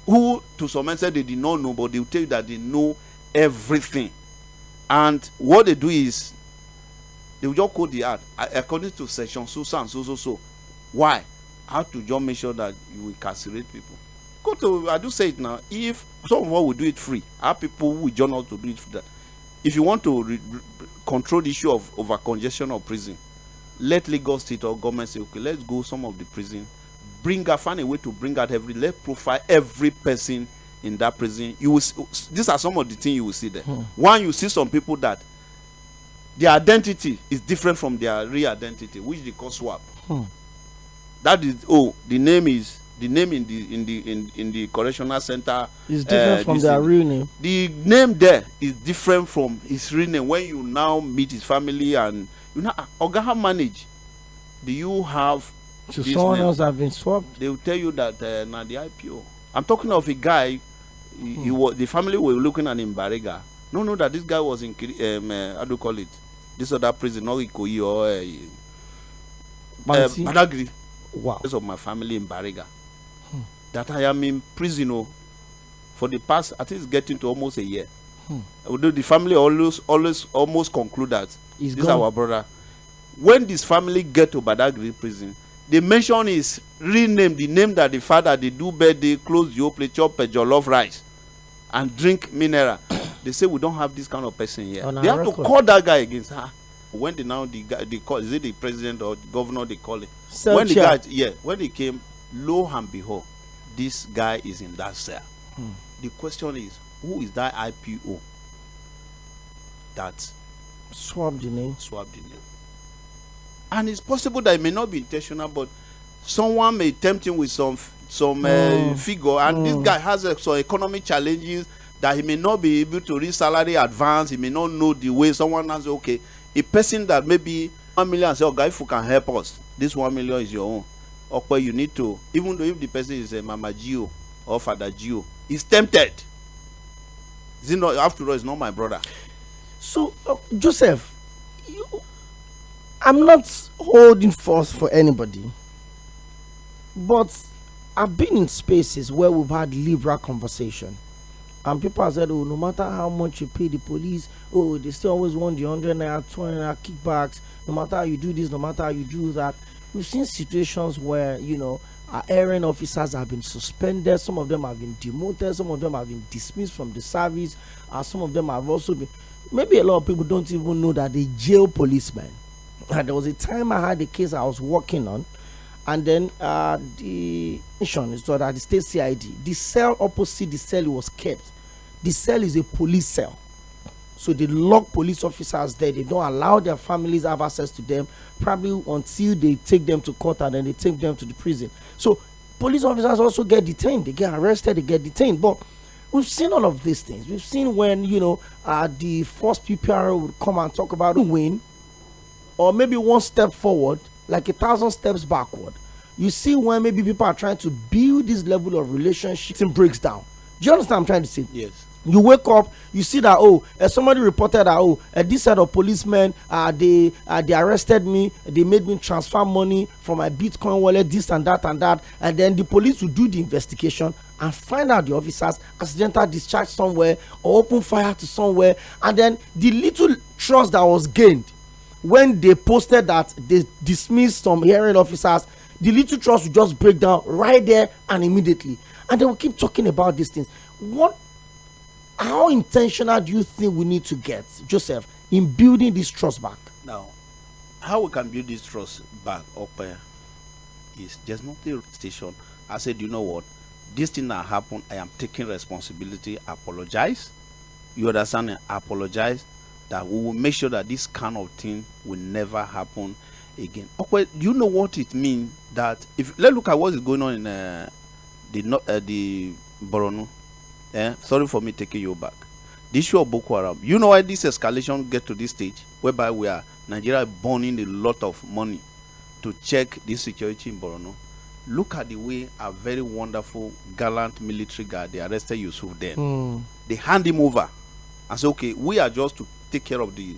who, to some extent, they did not know, but they will tell you that they know everything. And what they do is, they will just code the art according to section so and so. Why? How to just make sure that you incarcerate people. I do say it now. If some of us will do it free, our people will join us to do it free. If you want to control the issue of over congestion of prison, let Lagos State or government say, okay, let's go some of the prison, find a way to bring out let's profile every person in that prison. You will. These are some of the things you will see there. One, you see some people that their identity is different from their real identity, which they call swap. That is, the name in the correctional center is different from their real name. The name there is different from his real name. When you now meet his family and you know, Oga, how manage? Do you have? So someone else have been swapped. They will tell you that now the IPO. I'm talking of a guy. He was, the family were looking at him Bariga. No, that this guy was in how do you call it? This other prison, not Ikoyi or Badagry. Wow. Because of my family in Bariga. That I am in prison for the past, I think it's getting to almost a year. Although the family almost conclude that this is our brother. When this family get to Badagry prison, they mention his real name, the name that the father, they do birthday, close your plate, chop jollof rice, and drink mineral. They say we don't have this kind of person here. They have to call that guy against her. When they call, is it the president or the governor they call it? When the guy, when they came, lo and behold, this guy is in that cell. The question is, who is that IPO that swapped the name? And it's possible that it may not be intentional, but someone may tempt him with some figure, and this guy has some economic challenges that he may not be able to reach salary advance. He may not know the way. Someone has okay, a person that maybe 1 million say, oh guy, if you can help us, this 1 million is your own. Okay, you need to, even though if the person is a Mama Gio or Father Gio, he's tempted. Is it not, after all, it's not my brother. So Joseph, I'm not holding forth for anybody, but I've been in spaces where we've had liberal conversation, and people have said, oh, no matter how much you pay the police, oh, they still always want the 100 naira, 200 naira kickbacks. No matter how you do this, no matter how you do that. We've seen situations where, our errand officers have been suspended. Some of them have been demoted. Some of them have been dismissed from the service. Some of them have also been. Maybe a lot of people don't even know that they jail policemen. And there was a time I had a case I was working on, And then the mission is that the state CID, the cell opposite the cell was kept. The cell is a police cell. So they lock police officers there. They don't allow their families have access to them, probably until they take them to court and then they take them to the prison. So police officers also get detained. They get arrested, they get detained. But we've seen all of these things. We've seen when, the first PPR would come and talk about win, or maybe one step forward, like 1,000 steps backward. You see when maybe people are trying to build this level of relationship, it breaks down. Do you understand what I'm trying to say? Yes. You wake up, you see that somebody reported that this set of policemen they arrested me, they made me transfer money from my Bitcoin wallet, this and that, and then the police will do the investigation and find out the officers accidental discharge somewhere or open fire to somewhere, and then the little trust that was gained when they posted that they dismissed some hearing officers, the little trust will just break down right there and immediately, and they will keep talking about these things. How intentional do you think we need to get, Joseph, in building this trust back? Now, how we can build this trust back up is there's not a station. I said, you know what, this thing that happened, I am taking responsibility. Apologize. You understand? I apologize. That we will make sure that this kind of thing will never happen again. Okay, do you know what it means? That if let's look at what is going on in the Borno. Sorry for me taking you back. The issue of Boko Haram. You know why this escalation get to this stage, whereby Nigeria burning a lot of money to check the security in Borno. Look at the way a very wonderful, gallant military guy, they arrested Yusuf then. They hand him over and say, okay, we are just to take care of the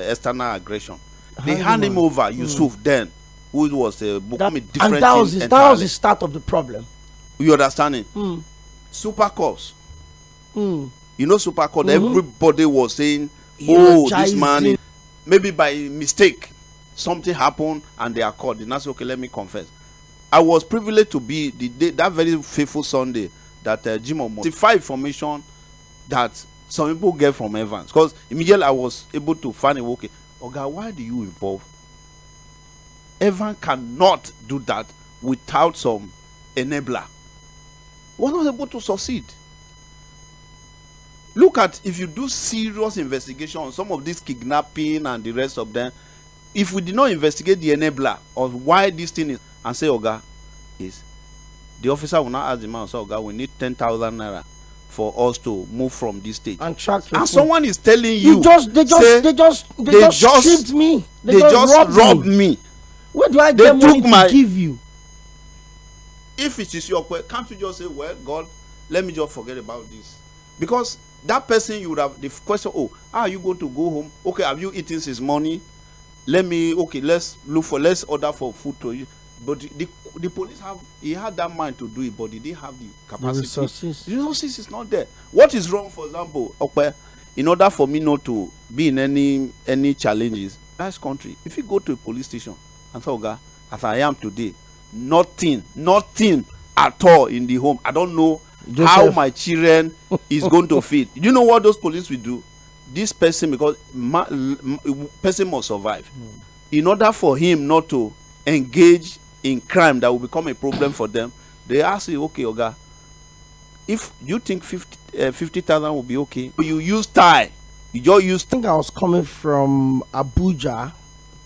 external aggression. They hand him over, Yusuf then, who was become a different and that was the start of the problem. You understand it? Super Corps. You know Super Corps, everybody was saying, this man, maybe by mistake, something happened and they are caught. And I said, okay, let me confess. I was privileged to be that very faithful Sunday that Jim Omo information that some people get from Evans. Because immediately I was able to find a okay, Oga, why do you involve? Evans cannot do that without some enabler. Was not able to succeed. Look at, if you do serious investigation on some of this kidnapping and the rest of them, if we did not investigate the enabler of why this thing is, and say, Oga, is the officer will not ask the man, so Oga, we need 10,000 naira for us to move from this stage. And track and someone is telling you, they just stripped me. They just robbed me. Where do I get money to give you? If it is your question, can't you just say, well, God, let me just forget about this? Because that person, you would have the question, are you going to go home? Okay, have you eaten his money? Let's order for food to you. But the police had that mind to do it, but they didn't have the capacity. The resources is not there. What is wrong, for example, in order for me not to be in any challenges, nice country, if you go to a police station and say, Oga, as I am today, nothing at all in the home. I don't know how my children is going to feed. You know what those police will do? This person, because person must survive. In order for him not to engage in crime that will become a problem for them, they ask you, okay, Oga, if you think 50,000 will be okay, you use tie. You just use. I think I was coming from Abuja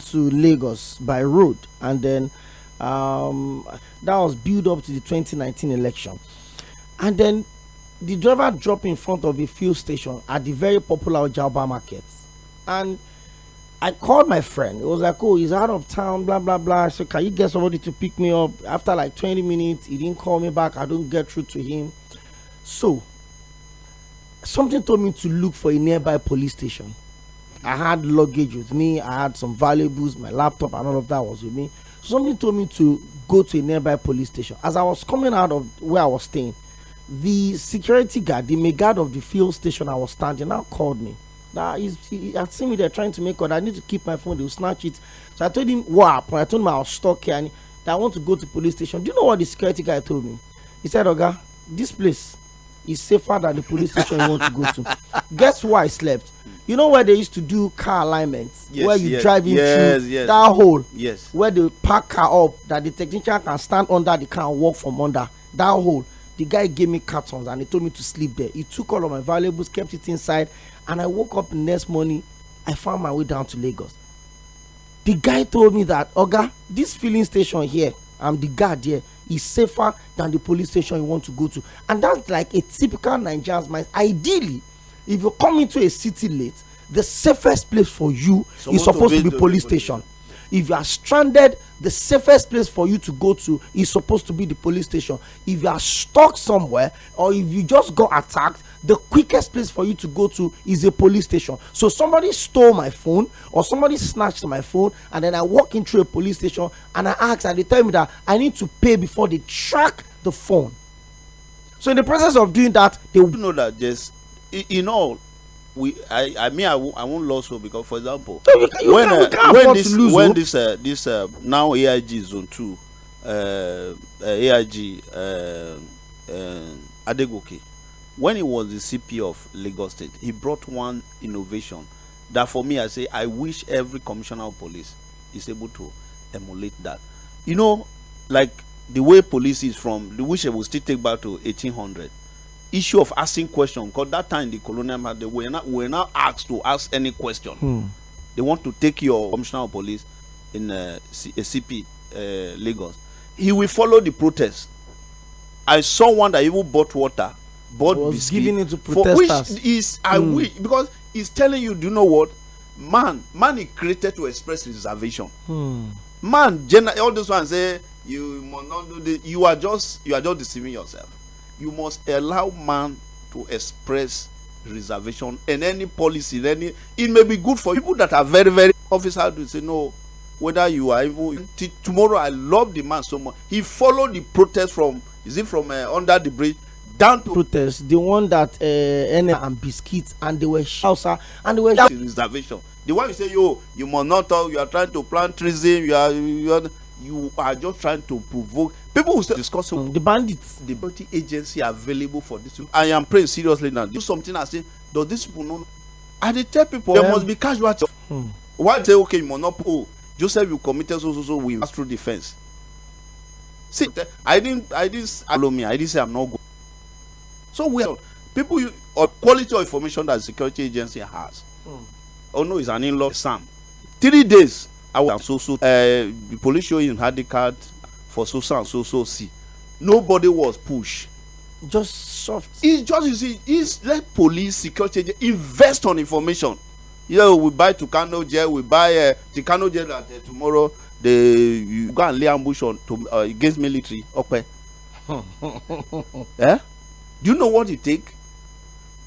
to Lagos by road, and then that was built up to the 2019 election, and then the driver dropped in front of a fuel station at the very popular Ojaba market, and I called my friend. It was like, he's out of town, blah blah blah. So can you get somebody to pick me up? After like 20 minutes, he didn't call me back. I don't get through to him. So something told me to look for a nearby police station. I had luggage with me, I had some valuables, my laptop and all of that was with me. Something told me to go to a nearby police station. As I was coming out of where I was staying, the security guard, the main guard of the fuel station I was standing, now called me. Now he had seen me there trying to make call. I need to keep my phone, they will snatch it. So I told him what happened. I told him I was stuck here and that I want to go to police station. Do you know what the security guy told me? He said, Oga, this place, is safer than the police station you want to go to. Guess where I slept? You know where they used to do car alignment, where you drive into that hole, where they park car up, that the technician can stand under the car and walk from under that hole. The guy gave me cartons and he told me to sleep there. He took all of my valuables, kept it inside, and I woke up the next morning. I found my way down to Lagos. The guy told me that, Oga, this filling station here, I'm the guard here, is safer than the police station you want to go to. And that's like a typical Nigerian's mind. Ideally, if you come into a city late, the safest place for you is supposed to be police station. If you are stranded, the safest place for you to go to is supposed to be the police station. If you are stuck somewhere, or if you just got attacked, the quickest place for you to go to is a police station. So somebody stole my phone, or somebody snatched my phone, and then I walk into a police station and I ask, and they tell me that I need to pay before they track the phone. So in the process of doing that, they will know that just in all, I won't lose hope, because, for example, when this now AIG Zone 2, AIG Adegoke, when he was the CP of Lagos State, he brought one innovation that, for me, I say I wish every commissioner of police is able to emulate that. You know, like the way police is from, the wish I will still take back to 1800. Issue of asking questions, because that time the colonial they were not asked to ask any question. They want to take your commissioner of police in a CP Lagos. He will follow the protest. I saw one that even bought water, bought biscuit, giving it to protesters. For which is I wish, because he's telling you, do you know what? Man is created to express reservation. Man, all those ones say you must not do this. You are just deceiving yourself. You must allow man to express reservation in any policy. It may be good for people that are very, very officers to say no. Whether you are even tomorrow, I love the man so much. He followed the protest from under the bridge down to protest. The one that and biscuits, and they were shouting, and they were reservation. The one you say you must not talk. You are trying to plant treason. You are just trying to provoke. People will still discuss the bandits, the security agency available for this. I am praying seriously now. Do something I say, does this people know? And they tell people there must be casualty. Why say okay, you must not pull? Joseph, you committed so we pass through the fence. See, I didn't allow me. I didn't say I'm not good. So people or quality of information that the security agency has. Oh no, it's an in-law Sam. 3 days I was the police show him had the card for so and so see. Nobody was pushed. Just soft. It's just, you see, it's let police security invest on information. We buy Tucano jail, we buy Tucano jail that tomorrow you go and lay ambush on against military. Okay. Do you know what it take?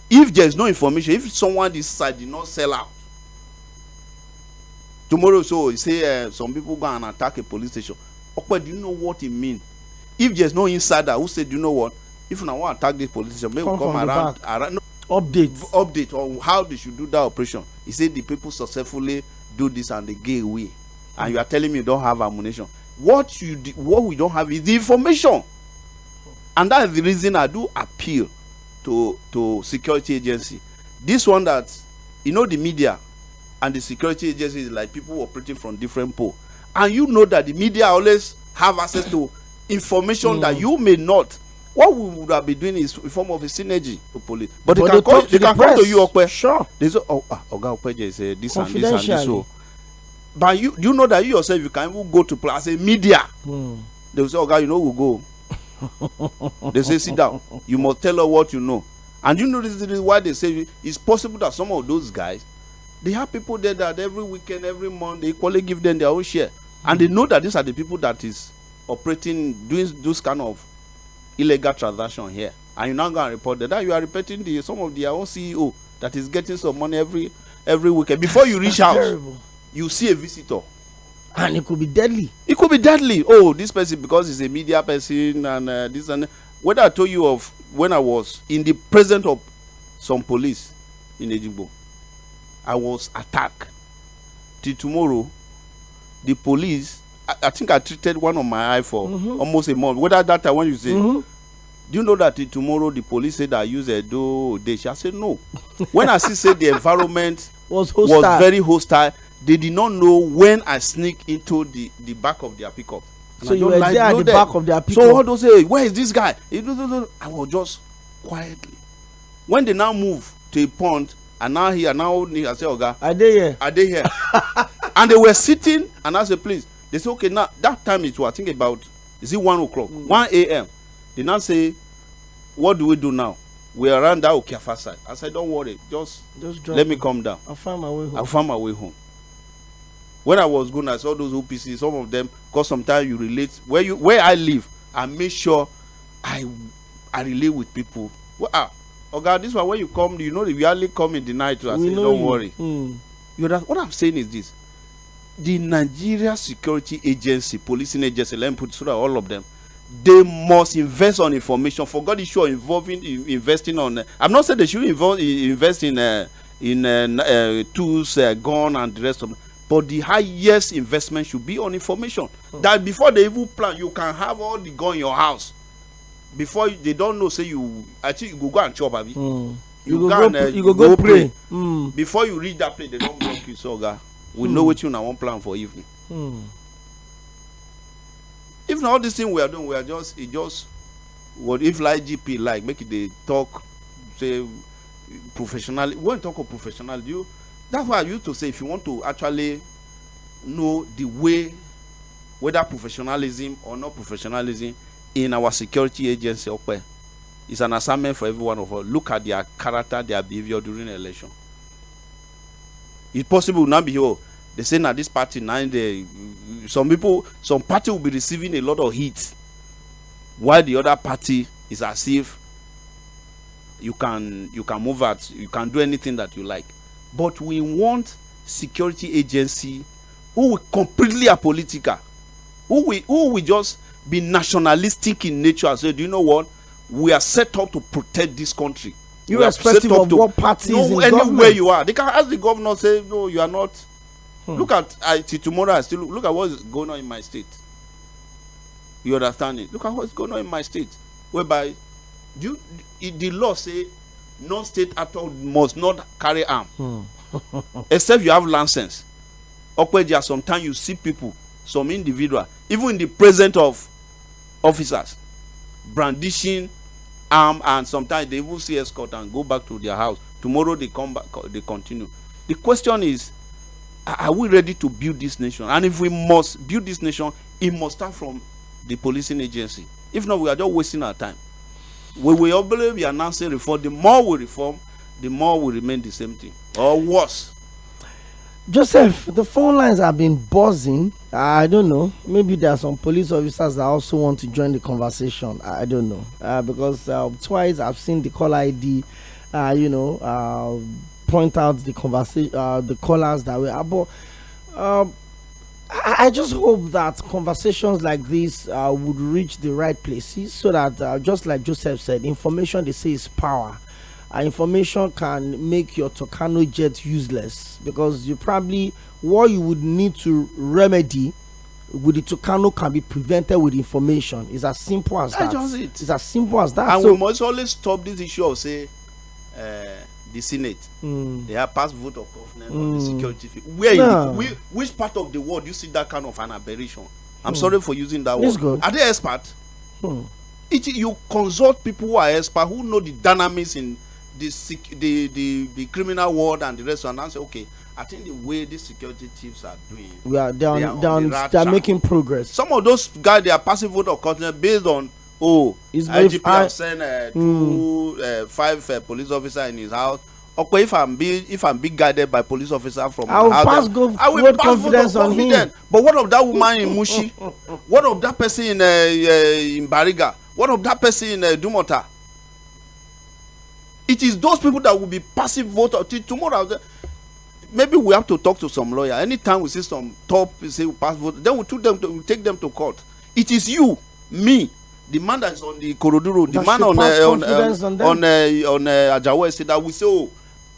If there's no information, if someone this side did not sell out tomorrow, so you say some people go and attack a police station. Okay, do you know what it means? If there's no insider who said, do you know what? If I want to attack this police station, maybe come around no, update on how they should do that operation. He said the people successfully do this and they get away, and you are telling me you don't have ammunition. What we don't have is the information, and that's the reason I do appeal to security agency. This one that the media and the security agency is like people operating from different poles, and you know that the media always have access to information that you may not. What we would have been doing is a form of a synergy to police, but they can come to you, Okwe. Sure, they say, Oga Okwe is this and this and this. So, but you know that you yourself, you can even go to plus a media. They will say, Oga, we'll go. They say, sit down. You must tell her what you know. And you know this is why they say it's possible that some of those guys, they have people there that every weekend, every month, they equally give them their own share. And they know that these are the people that is operating, doing those kind of illegal transaction here. And you're not going to report that you are reporting some of their own CEO that is getting some money every weekend. Before you reach out, terrible. You see a visitor. And it could be deadly. It could be deadly. Oh, this person, because he's a media person and this and that. What I told you of when I was in the presence of some police in Ejigbo, I was attacked. Till tomorrow, the police, I think I treated one of my eye for almost a month. Whether that time when you say, Do you know that tomorrow the police said I use a do they shall say no. When I see say the environment was very hostile, they did not know when I sneak into the back of their pickup. And so you were there at the back of their pickup. So what do say? Where is this guy? I was just quietly. When they now move to a pond, and now here, I say, Oga, are they here? Are they here? And they were sitting, and I said, please. They say, okay, now that time it was, I think about, is it 1 o'clock? 1 a.m. They now say, what do we do now? We are around that Okafor side. I said, don't worry, just let me come down. I'll find my way home. I'll find my way home. When I was going, I saw those OPC, some of them, because sometimes you relate, where I live, I make sure I relate with people. Well, oh God, this one when you come, you know you only come in the night. I say, don't worry. What I'm saying is this: the Nigeria Security Agency, policing agency, let me put so that all of them, they must invest on information. For God, issue investing on. I'm not saying they should invest in tools, gun, and the rest of them. But the highest investment should be on information. That before they even plan, you can have all the gun in your house. Before they don't know, say you actually you go and chop, abi. You go pray. Before you reach that place, they don't block you. So, God, we know what you now want plan for evening. If not all this thing we are doing, we are just what if like GP make it they talk, say professionally. When talk of professional, that's why I used to say if you want to actually know the way whether professionalism or not professionalism in our security agency, it's an assignment for every one of us. Look at their character, their behavior during the election. It's possible now be here. They say now this party now some party will be receiving a lot of heat, while the other party is as if you can move out, you can do anything that you like. But we want security agency who will completely apolitical, who will just be nationalistic in nature and say, do you know what? We are set up to protect this country. Irrespective of what party is in anywhere government. you are. They can ask the governor, say, no, you are not. Look at tomorrow. I still look at what is going on in my state. You understand it? Look at what's going on in my state, whereby the law say non-state actor must not carry arm, except you have license. There sometimes you see people, some individual, even in the presence of officers, brandishing arm, and sometimes they even see escort and go back to their house. Tomorrow they come back, they continue. The question is, are we ready to build this nation? And if we must build this nation, it must start from the policing agency. If not, we are just wasting our time. We will be announcing reform. The more we reform, the more we remain the same thing or worse. Joseph, the phone lines have been buzzing. I don't know. Maybe there are some police officers that also want to join the conversation. I don't know. Because twice I've seen the caller ID, point out the conversation, the callers that were about. I just hope that conversations like this would reach the right places, so that just like Joseph said, information, they say, is power. Information can make your Tucano jet useless, because what you would need to remedy with the Tucano can be prevented with information. It's as simple as that. That's it. It's as simple as that. And we must always stop this issue of, say, the Senate, they have passed vote of confidence on the security field. Which part of the world do you see that kind of an aberration? I'm sorry for using that word. Good. Are they experts? You consult people who are experts, who know the dynamics in the criminal world and the rest, and say, okay, I think the way these security chiefs are doing, they're making progress. Some of those guys, they are passing vote of confidence based on IGP have sent 5 police officers in his house. Okay, if I'm being guided by police officer from I will pass confidence on him. But what of that woman in Mushi? What of that person in Bariga? What of that person in Dumota? It is those people that will be passive vote until tomorrow. Maybe we have to talk to some lawyer. Anytime we see some top say we pass vote, then we take them to court. It is you, me, the man that is on the Koroduro, the man on Ajawa said that we say, oh,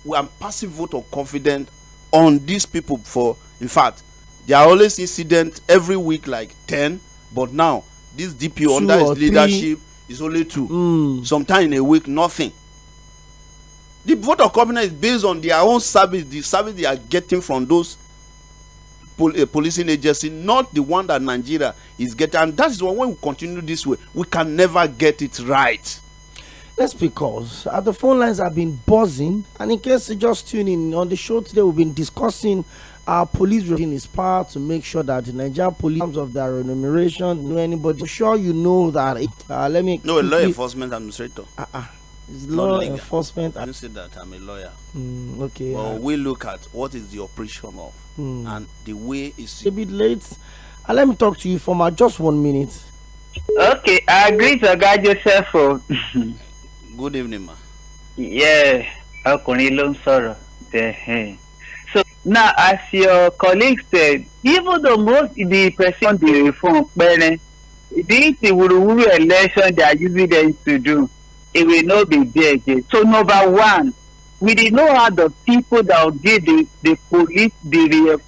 we are passive vote of confidence on these people. In fact, there are always incidents every week, like 10, but now this DPO under his leadership It's only 2. Sometime in a week, nothing. The vote of confidence is based on their own service, the service they are getting from those policing agency, not the one that Nigeria is getting. And that is why when we continue this way, we can never get it right. That's because the phone lines have been buzzing, and in case you just tune in on the show today, we've been discussing police in his power to make sure that the Nigerian police, in terms of their remuneration, know anybody. I'm sure you know that. Let me. No, a law enforcement administrator. It's law enforcement. I didn't say that. I'm a lawyer. Okay. Well, we look at what is the operation of, and the way is a bit late. Let me talk to you for just 1 minute. Okay, I agree to guide yourself. Good evening, ma. Yeah, ⴘᴜᴛᴜ So now, as your colleague said, even though most the person the reform, this the election they are using them to do, it will not be there again. So number one, we did not have the people that will give the police the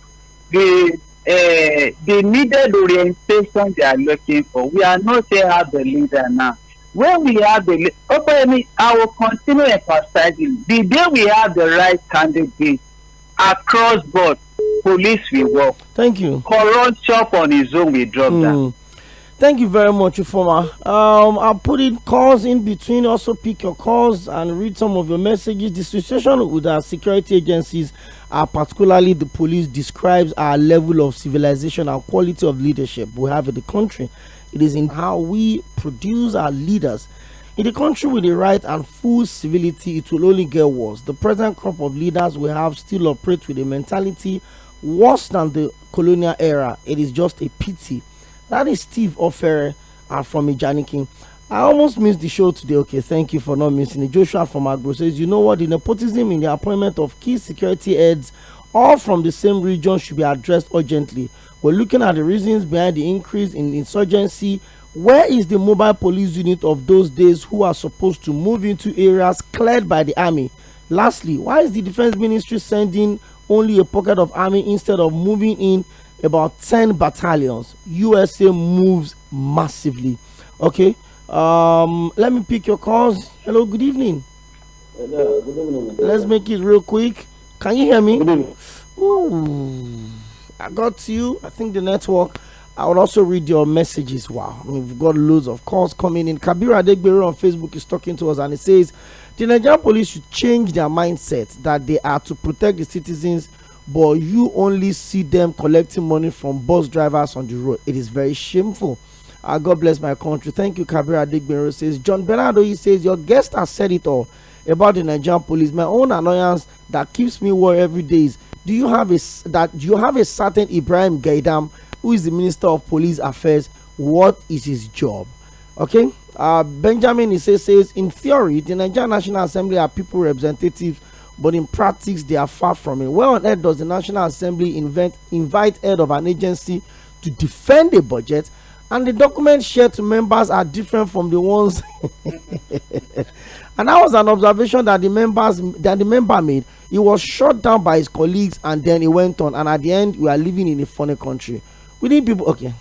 needed orientation they are looking for. We are not yet have the leader now. When we have the I will continue emphasizing the day we have the right candidate across board, police will work. Thank you. Corruption on his own will drop down. Thank you very much, Ufoma. I'll put in calls in between, also pick your calls and read some of your messages. The situation with our security agencies, particularly the police, describes our level of civilization and quality of leadership we have in the country. It is in how we produce our leaders. In the country with the right and full civility, it will only get worse. The present crop of leaders we have still operate with a mentality worse than the colonial era. It is just a pity. That is Steve Ofere from Ijanikin. I almost missed the show today. Okay, thank you for not missing it. Joshua from Agro says, you know what, the nepotism in the appointment of key security heads, all from the same region, should be addressed urgently. We're looking at the reasons behind the increase in insurgency. Where is the mobile police unit of those days who are supposed to move into areas cleared by the army? Lastly, why is the defense ministry sending only a pocket of army instead of moving in about 10 battalions? USA moves massively. Okay, let me pick your calls. Hello, good evening. Hello, good evening. Let's make it real quick. Can you hear me? Good evening. Ooh, I got you. I think the network. I will also read your messages. Wow, we've got loads of calls coming in. Kabir Adegbero on Facebook is talking to us, and it says the Nigerian police should change their mindset that they are to protect the citizens, but you only see them collecting money from bus drivers on the road. It is very shameful. God bless my country. Thank you, Kabir Adegbero. Says John Bernardo. He says your guest has said it all about the Nigerian police. My own annoyance that keeps me worried every day is, do you have a certain Ibrahim Gaidam who is the Minister of Police Affairs? What is his job? Okay. Benjamin, he says in theory the Nigerian National Assembly are people representatives, but in practice they are far from it. Where on earth does the National Assembly invite head of an agency to defend a budget, and the documents shared to members are different from the ones and that was an observation that the member made. He was shut down by his colleagues, and then he went on, and at the end we are living in a funny country. We need people. Okay,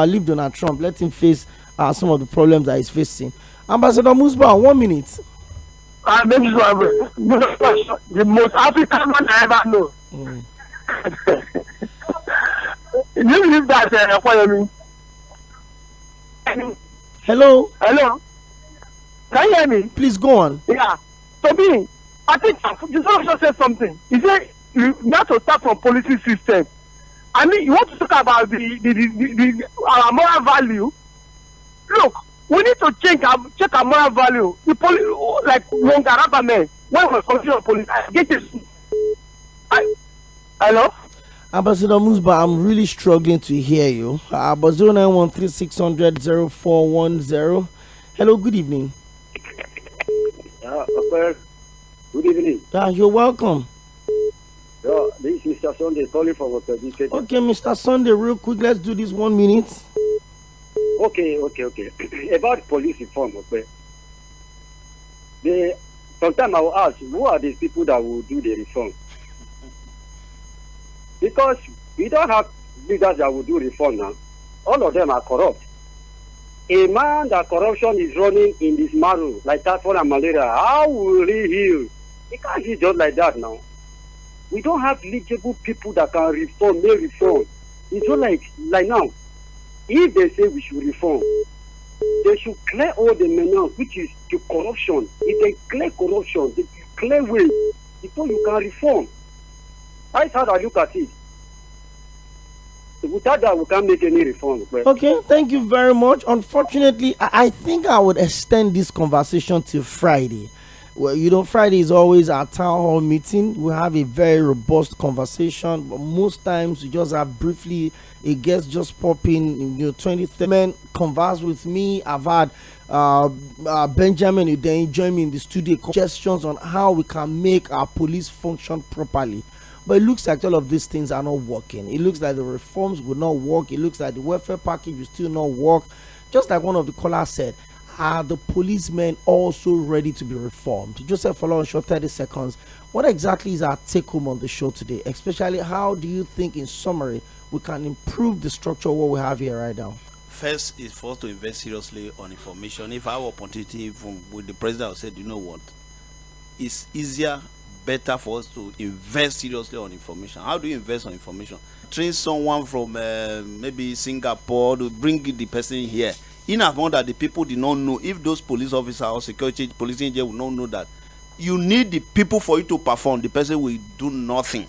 leave Donald Trump, let him face some of the problems that he's facing. Ambassador Musba, 1 minute. This is the most African man I ever know. You believe that? Hello. Hello. Can you hear me? Please go on. Yeah. So me, I think the also said something. He said you have to start from policy system. I mean, you want to talk about the our moral value. Look, we need to check our moral value. The police, like Longaraba men, when we consider police, I get it. Hello. Ambassador Musba, I'm really struggling to hear you. But 0913-600-0410. Hello, good evening. Good evening. You're welcome. This is Mr. Sunday calling from Oᴘᴇýᇇ. Okay, Mr. Sunday, real quick, let's do this 1 minute. Okay. About police reform, okay. Sometimes I will ask, who are these people that will do the reform? Because we don't have leaders that will do reform now. All of them are corrupt. A man that corruption is running in his marrow, like typhoid and malaria, how will he heal? He can't heal just like that now. We don't have eligible people that can reform, may reform. It's not like now. If they say we should reform, they should clear all the menace, which is the corruption. If they clear corruption, they clear way before you can reform. That's how I look at it. Without that, we can't make any reform. Okay, thank you very much. Unfortunately, I think I would extend this conversation till Friday. Well, you know, Friday is always our town hall meeting. We have a very robust conversation, but most times we just have briefly a guest just pop in, 20 men converse with me. I've had Benjamin who then join me in the studio, suggestions on how we can make our police function properly. But it looks like all of these things are not working. It looks like the reforms will not work. It looks like the welfare package will still not work. Just like one of the callers said, are the policemen also ready to be reformed? Joseph Fᴏʟᴏᴡ, 30 seconds. What exactly is our take home on the show today? Especially, how do you think, in summary, we can improve the structure of what we have here right now? First is for us to invest seriously on information. If I have opportunity with the president, I would say, you know what? It's easier, better for us to invest seriously on information. How do you invest on information? Train someone from maybe Singapore to bring the person here. In as much that the people did not know, if those police officers or security police agents will not know that you need the people for you to perform, the person will do nothing.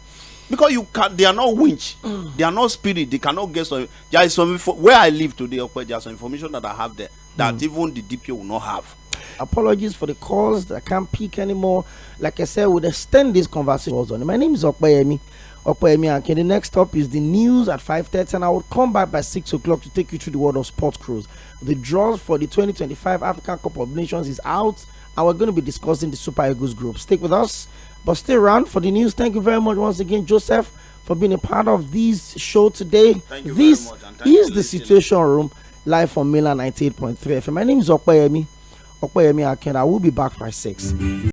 Because you can, they are not winch, they are not spirit, they cannot get some. There is some where I live today, there are some information that I have there that even the DPO will not have. Apologies for the calls that I can't pick anymore. Like I said, we'll extend this conversation on. My name is Ōkpeyemi. Okay, the next stop is the news at 5:30, and I will come back by 6 o'clock to take you through the world of sports cruise. The draws for the 2025 African Cup of Nations is out, and we're going to be discussing the Super Eagles group. Stick with us, but stay around for the news. Thank you very much once again, Joseph, for being a part of this show today. Thank you this very much, and is the Situation Room, live from Milan 98.3 FM. My name is Ōkpeyemi. I will be back by 6.